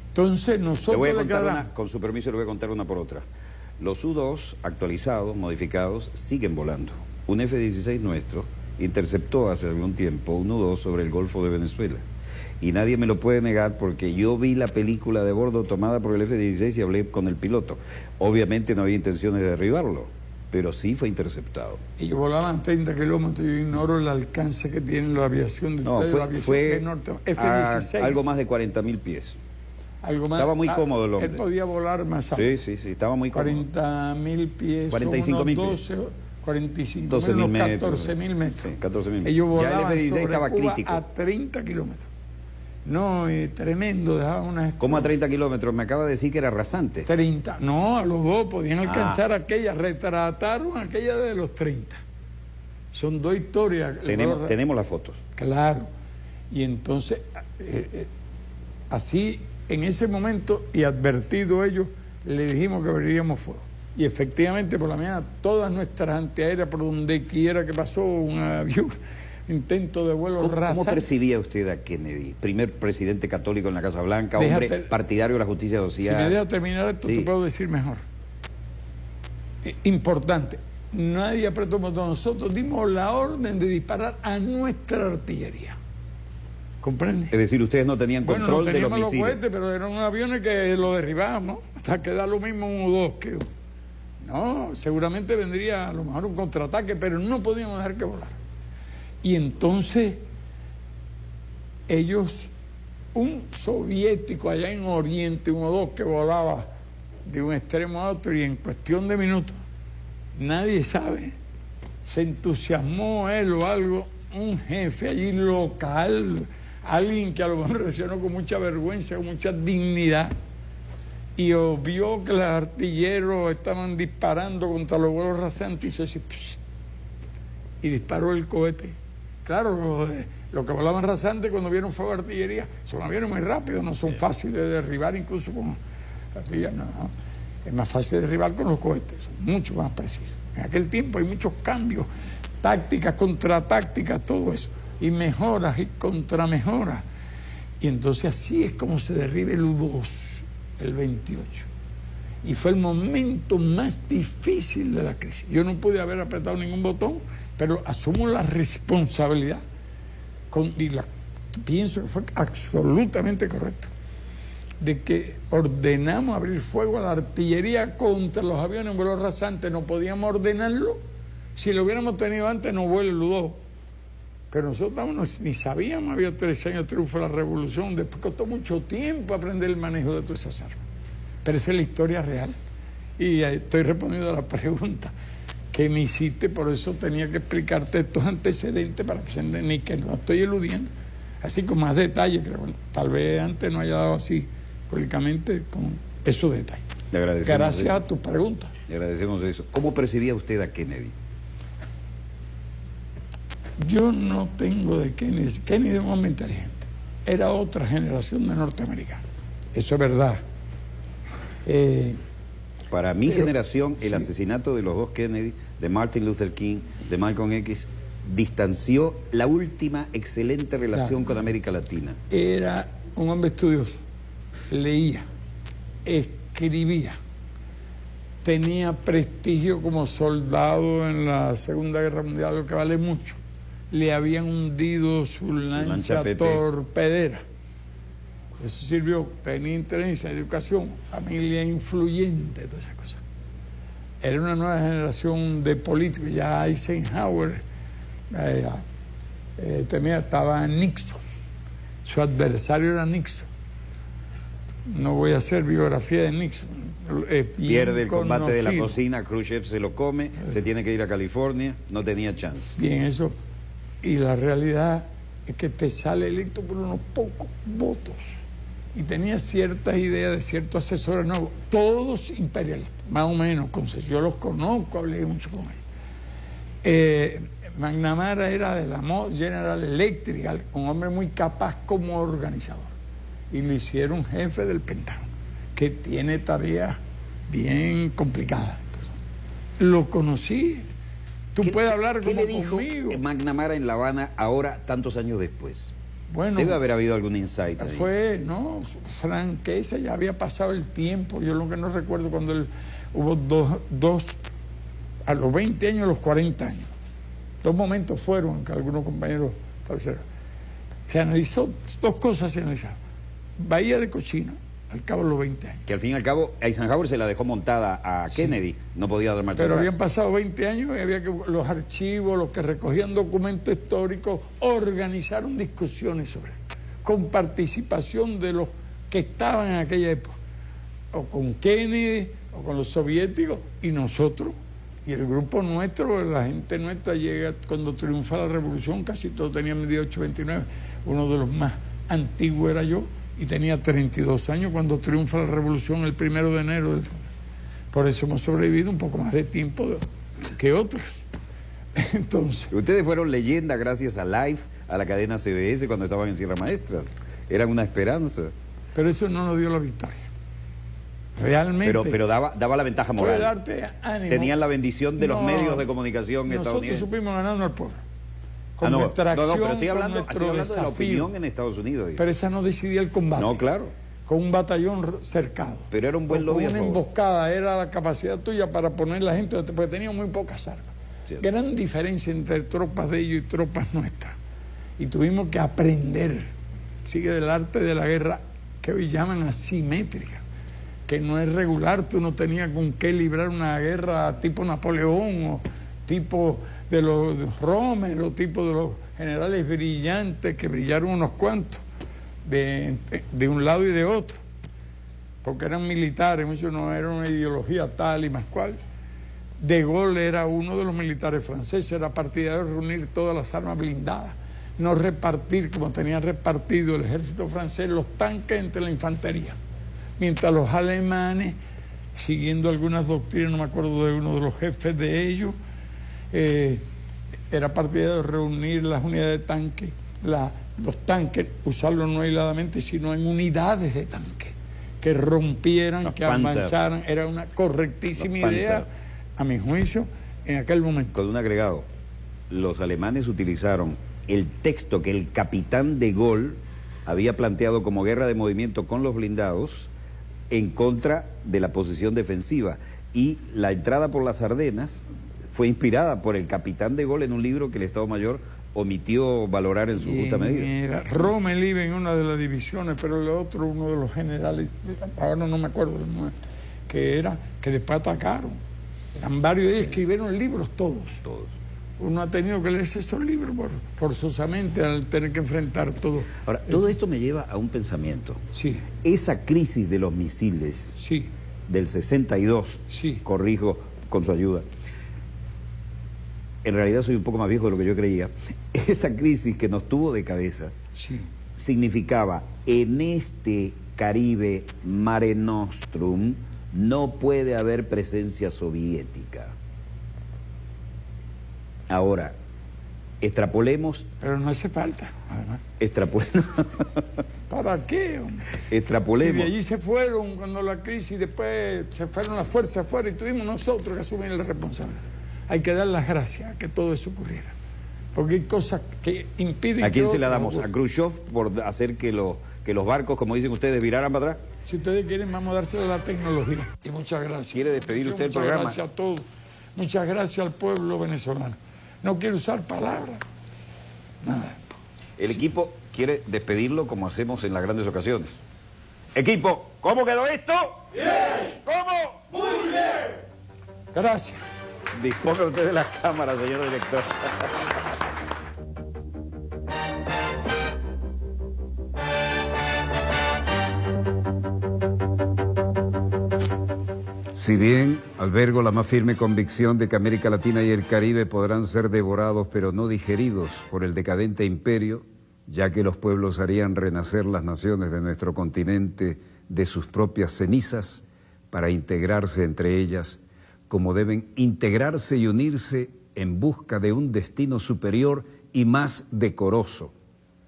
Entonces nosotros... Le voy a contar con su permiso le voy a contar una por otra. Los U-2 actualizados, modificados, siguen volando. Un F-16 nuestro interceptó hace algún tiempo un U-2 sobre el Golfo de Venezuela. Y nadie me lo puede negar porque yo vi la película de bordo tomada por el F-16 y hablé con el piloto. Obviamente no había intenciones de derribarlo, pero sí fue interceptado. Ellos volaban 30 kilómetros, yo ignoro el alcance que tiene la aviación de fue F-16. Algo más de 40.000 pies. Algo más, estaba muy cómodo el hombre. Él podía volar más alto. Sí, estaba muy cómodo. 40.000 pies, 45.000 pies. 45, 12.000 metros. 14.000 metros. Sí, 14.000. Ellos volaban ya el F-16 sobre estaba Cuba crítico. a 30 kilómetros. No, tremendo, dejaban unas... ¿Cómo a 30 kilómetros? Me acaba de decir que era rasante. 30, no, a los dos podían alcanzar aquella, retrataron aquella de los 30. Son dos historias. Tenemos las fotos. Claro. Y entonces, así, en ese momento, y advertido ellos, le dijimos que abriríamos fuego. Y efectivamente por la mañana todas nuestras antiaéreas, por donde quiera que pasó un avión, intento de vuelo rasante. ¿Cómo percibía usted a Kennedy? Primer presidente católico en la Casa Blanca, hombre partidario de la justicia social. Si me deja terminar esto, te puedo decir mejor. Importante, nadie apretó botón. Nosotros dimos la orden de disparar a nuestra artillería. ¿Comprende? Es decir, ustedes no tenían control de los misiles. Los cohetes, pero eran aviones que los derribábamos, hasta que da lo mismo un U-2 que... No, seguramente vendría a lo mejor un contraataque, pero no podíamos dejar que volara. Y entonces ellos, un soviético allá en Oriente, un U-2 que volaba de un extremo a otro y en cuestión de minutos, nadie sabe, se entusiasmó él o algo, un jefe allí local, alguien que a lo mejor reaccionó con mucha vergüenza, con mucha dignidad, y vio que los artilleros estaban disparando contra los vuelos rasantes y hizo así, y disparó el cohete. Claro, los que volaban rasantes cuando vieron fuego de artillería son aviones muy rápidos, no son fáciles de derribar incluso con artillería, no. Es más fácil de derribar con los cohetes, son mucho más precisos. En aquel tiempo hay muchos cambios, tácticas, contratácticas, todo eso, y mejoras y contramejoras. Y entonces así es como se derriba el U-2, el 28. Y fue el momento más difícil de la crisis. Yo no pude haber apretado ningún botón, pero asumo la responsabilidad. Pienso que fue absolutamente correcto, de que ordenamos abrir fuego a la artillería contra los aviones en vuelo rasante. No podíamos ordenarlo. Si lo hubiéramos tenido antes, no vuela el U-2. Pero nosotros ni sabíamos, había 3 años de triunfo de la revolución, después costó mucho tiempo aprender el manejo de todas esas armas. Pero esa es la historia real. Y estoy respondiendo a la pregunta que me hiciste, por eso tenía que explicarte estos antecedentes para que se entiendan y que no estoy eludiendo. Así con más detalles, pero bueno, tal vez antes no haya dado así públicamente con esos detalles. Le agradecemos. Gracias a tu pregunta. Le agradecemos eso. ¿Cómo percibía usted a Kennedy? Yo no tengo de Kennedy. Kennedy era un hombre inteligente. Era otra generación de norteamericanos. Eso es verdad. Para mi generación, el asesinato de los dos Kennedy, de Martin Luther King, de Malcolm X, distanció la última excelente relación con América Latina. Era un hombre estudioso. Leía, escribía, tenía prestigio como soldado en la Segunda Guerra Mundial, lo que vale mucho. Le habían hundido su lancha torpedera. Eso sirvió, tenía inteligencia, educación, familia influyente, todas esas cosas. Era una nueva generación de políticos. Ya Eisenhower, estaba Nixon, su adversario era Nixon. No voy a hacer biografía de Nixon. Pierde el combate de la cocina, Khrushchev se lo come, se tiene que ir a California, no tenía chance. Bien, eso. Y la realidad es que te sale electo por unos pocos votos. Y tenía ciertas ideas de ciertos asesores nuevos, todos imperialistas, más o menos. Yo los conozco, hablé mucho con ellos. McNamara era de la General Electric, un hombre muy capaz como organizador. Y lo hicieron jefe del Pentágono, que tiene tareas bien complicadas. Lo conocí. Tú puedes hablar como ¿Qué le dijo conmigo? McNamara en La Habana ahora, tantos años después? Bueno, debe haber habido algún insight ahí. Fue, no, franqueza, ya había pasado el tiempo. Yo lo que no recuerdo cuando hubo dos, a los 20 años, a los 40 años. 2 momentos fueron que algunos compañeros establecieron. Se analizó, 2 cosas se analizaron. Bahía de Cochino, al cabo de los 20 años. Que al fin y al cabo Eisenhower se la dejó montada a Kennedy, sí. No podía dar marcha atrás. Pero atrás. habían pasado 20 años y había que los archivos, los que recogían documentos históricos, organizaron discusiones sobre eso, con participación de los que estaban en aquella época, o con Kennedy, o con los soviéticos, y nosotros, y el grupo nuestro, la gente nuestra llega cuando triunfa la revolución, casi todos tenían 18, 29, uno de los más antiguos era yo, y tenía 32 años cuando triunfa la revolución el 1 de enero. Por eso hemos sobrevivido un poco más de tiempo que otros. Entonces, ustedes fueron leyenda gracias a Life, a la cadena CBS cuando estaban en Sierra Maestra. Eran una esperanza. Pero eso no nos dio la victoria. realmente... Pero daba la ventaja moral. Puede darte ánimo. Tenían la bendición de los medios de comunicación estadounidenses. Nosotros supimos ganarnos al pueblo. Con nuestra acción, pero estoy hablando, con nuestro de la opinión en Estados Unidos. Pero esa no decidía el combate. No, claro. Con un batallón cercado. Pero era un buen lobby. Con una emboscada, era la capacidad tuya para poner la gente, porque teníamos muy pocas armas. Cierto. Gran diferencia entre tropas de ellos y tropas nuestras. Y tuvimos que aprender, sigue del arte de la guerra, que hoy llaman asimétrica, que no es regular, tú no tenías con qué librar una guerra tipo Napoleón o tipo de los Rommel o tipo de los generales brillantes, que brillaron unos cuantos de un lado y de otro, porque eran militares, muchos no era una ideología tal y más cual. De Gaulle era uno de los militares franceses, era partidario de reunir todas las armas blindadas, no repartir como tenía repartido el ejército francés los tanques entre la infantería, mientras los alemanes, siguiendo algunas doctrinas, no me acuerdo de uno de los jefes de ellos, era partidario de reunir las unidades de tanque, los tanques, usarlos no aisladamente, sino en unidades de tanque, que rompieran, los que avanzaran. Era una correctísima idea, a mi juicio, en aquel momento. Con un agregado, los alemanes utilizaron el texto que el capitán de Gaulle había planteado como guerra de movimiento con los blindados en contra de la posición defensiva, y la entrada por las Ardenas fue inspirada por el capitán de Gaulle en un libro que el Estado Mayor omitió valorar en su justa medida. Rommel iba en una de las divisiones, pero el otro, uno de los generales, ahora no me acuerdo, que después atacaron. Eran varios, y escribieron libros todos. Uno ha tenido que leerse esos libros forzosamente al tener que enfrentar todo. Ahora, todo esto me lleva a un pensamiento. Sí. Esa crisis de los misiles del 62, corrijo con su ayuda, en realidad soy un poco más viejo de lo que yo creía, esa crisis que nos tuvo de cabeza significaba: en este Caribe Mare Nostrum no puede haber presencia soviética. Ahora, extrapolemos... Pero no hace falta, además. ¿Para qué, hombre? Extrapolemos. Si de allí se fueron cuando la crisis, después se fueron las fuerzas afuera y tuvimos nosotros que asumir la responsabilidad. Hay que dar las gracias a que todo eso ocurriera, porque hay cosas que impiden... ¿A quién se la damos? ¿A Khrushchev por hacer que los barcos, como dicen ustedes, viraran para atrás? Si ustedes quieren, vamos a dársela a la tecnología. Y muchas gracias. ¿Quiere despedir usted el programa? Muchas gracias a todos. Muchas gracias al pueblo venezolano. No quiero usar palabras. Nada. El equipo quiere despedirlo como hacemos en las grandes ocasiones. Equipo, ¿cómo quedó esto? ¡Bien! ¿Cómo? ¡Muy bien! Gracias. Disponga usted de las cámaras, señor director. Si bien albergo la más firme convicción de que América Latina y el Caribe podrán ser devorados pero no digeridos por el decadente imperio, ya que los pueblos harían renacer las naciones de nuestro continente de sus propias cenizas para integrarse entre ellas, como deben integrarse y unirse en busca de un destino superior y más decoroso.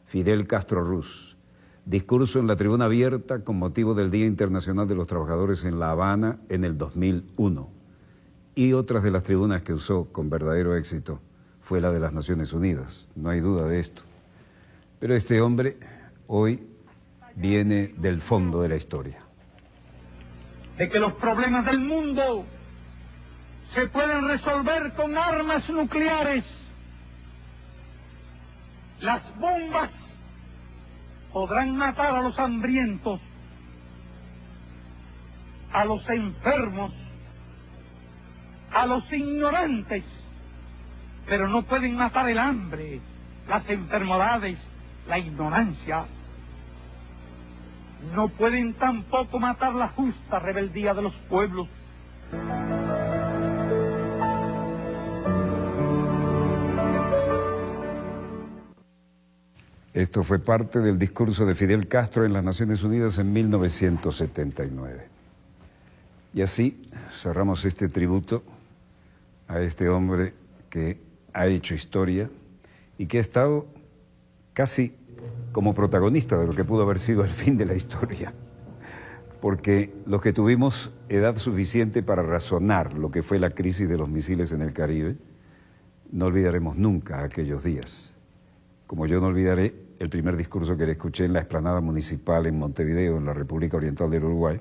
Fidel Castro Ruz. Discurso en la tribuna abierta con motivo del Día Internacional de los Trabajadores en La Habana en el 2001. Y otras de las tribunas que usó con verdadero éxito fue la de las Naciones Unidas, no hay duda de esto. Pero este hombre hoy viene del fondo de la historia. De que los problemas del mundo se pueden resolver con armas nucleares. Las bombas podrán matar a los hambrientos, a los enfermos, a los ignorantes, pero no pueden matar el hambre, las enfermedades, la ignorancia. No pueden tampoco matar la justa rebeldía de los pueblos. Esto fue parte del discurso de Fidel Castro en las Naciones Unidas en 1979. Y así cerramos este tributo a este hombre que ha hecho historia y que ha estado casi como protagonista de lo que pudo haber sido el fin de la historia. porque los que tuvimos edad suficiente para razonar lo que fue la crisis de los misiles en el Caribe, no olvidaremos nunca aquellos días. Como yo no olvidaré el primer discurso que le escuché en la explanada municipal en Montevideo, en la República Oriental del Uruguay,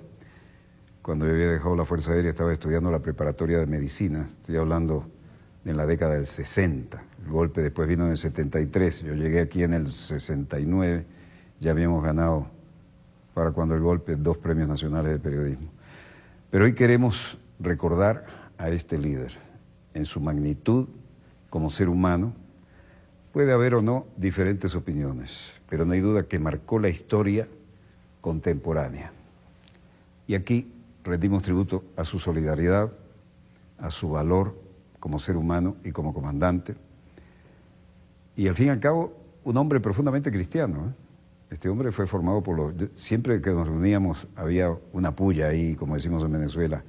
cuando yo había dejado la Fuerza Aérea, estaba estudiando la preparatoria de medicina, estoy hablando en la década del 60, el golpe después vino en el 73, yo llegué aquí en el 69, ya habíamos ganado para cuando el golpe 2 premios nacionales de periodismo. Pero hoy queremos recordar a este líder, en su magnitud como ser humano. Puede haber o no diferentes opiniones, pero no hay duda que marcó la historia contemporánea. Y aquí rendimos tributo a su solidaridad, a su valor como ser humano y como comandante. Y al fin y al cabo, un hombre profundamente cristiano, ¿eh? Este hombre fue formado por los... Siempre que nos reuníamos había una puya ahí, como decimos en Venezuela,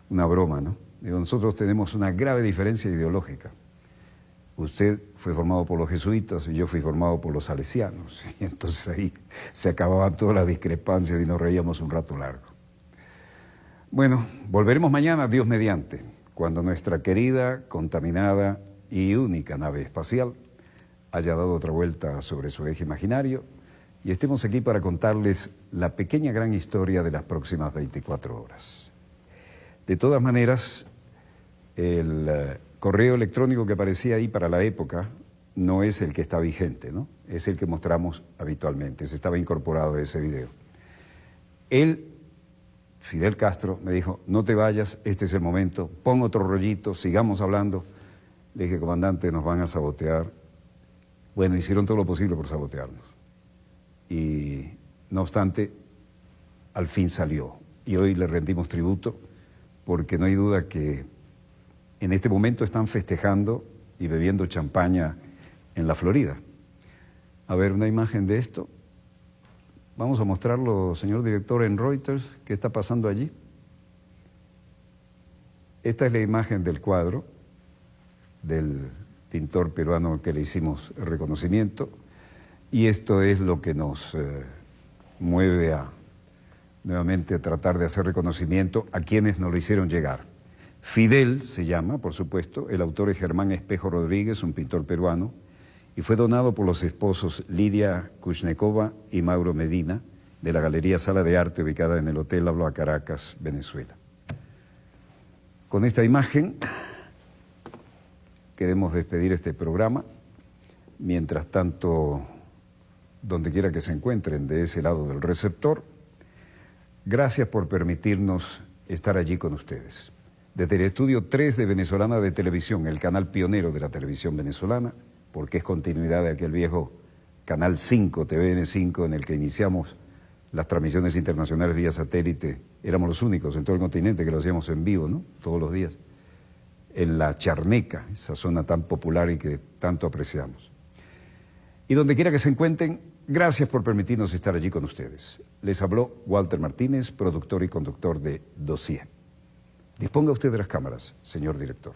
una broma, ¿no? Digo, nosotros tenemos una grave diferencia ideológica. Usted fue formado por los jesuitas y yo fui formado por los salesianos. Y entonces ahí se acababan todas las discrepancias y nos reíamos un rato largo. Bueno, volveremos mañana, Dios mediante, cuando nuestra querida, contaminada y única nave espacial haya dado otra vuelta sobre su eje imaginario y estemos aquí para contarles la pequeña gran historia de las próximas 24 horas. De todas maneras, el correo electrónico que aparecía ahí para la época no es el que está vigente, ¿no? Es el que mostramos habitualmente, se estaba incorporado a ese video. Él, Fidel Castro, me dijo, no te vayas, este es el momento, pon otro rollito, sigamos hablando. Le dije, comandante, nos van a sabotear. Bueno, hicieron todo lo posible por sabotearnos. Y no obstante, al fin salió. Y hoy le rendimos tributo, porque no hay duda que en este momento están festejando y bebiendo champaña en la Florida. A ver, una imagen de esto. Vamos a mostrarlo, señor director, en Reuters. ¿Qué está pasando allí? Esta es la imagen del cuadro del pintor peruano que le hicimos reconocimiento. Y esto es lo que nos mueve a nuevamente a tratar de hacer reconocimiento a quienes nos lo hicieron llegar. Fidel se llama, por supuesto, el autor es Germán Espejo Rodríguez, un pintor peruano, y fue donado por los esposos Lidia Kushnekova y Mauro Medina, de la Galería Sala de Arte ubicada en el Hotel Hablo a Caracas, Venezuela. Con esta imagen queremos despedir este programa. Mientras tanto, donde quiera que se encuentren de ese lado del receptor, gracias por permitirnos estar allí con ustedes. Desde el estudio 3 de Venezolana de Televisión, el canal pionero de la televisión venezolana, porque es continuidad de aquel viejo canal 5, TVN5, en el que iniciamos las transmisiones internacionales vía satélite. Éramos los únicos en todo el continente que lo hacíamos en vivo, ¿no? Todos los días. En la Charneca, esa zona tan popular y que tanto apreciamos. Y donde quiera que se encuentren, gracias por permitirnos estar allí con ustedes. Les habló Walter Martínez, productor y conductor de Dossier. Disponga usted de las cámaras, señor director.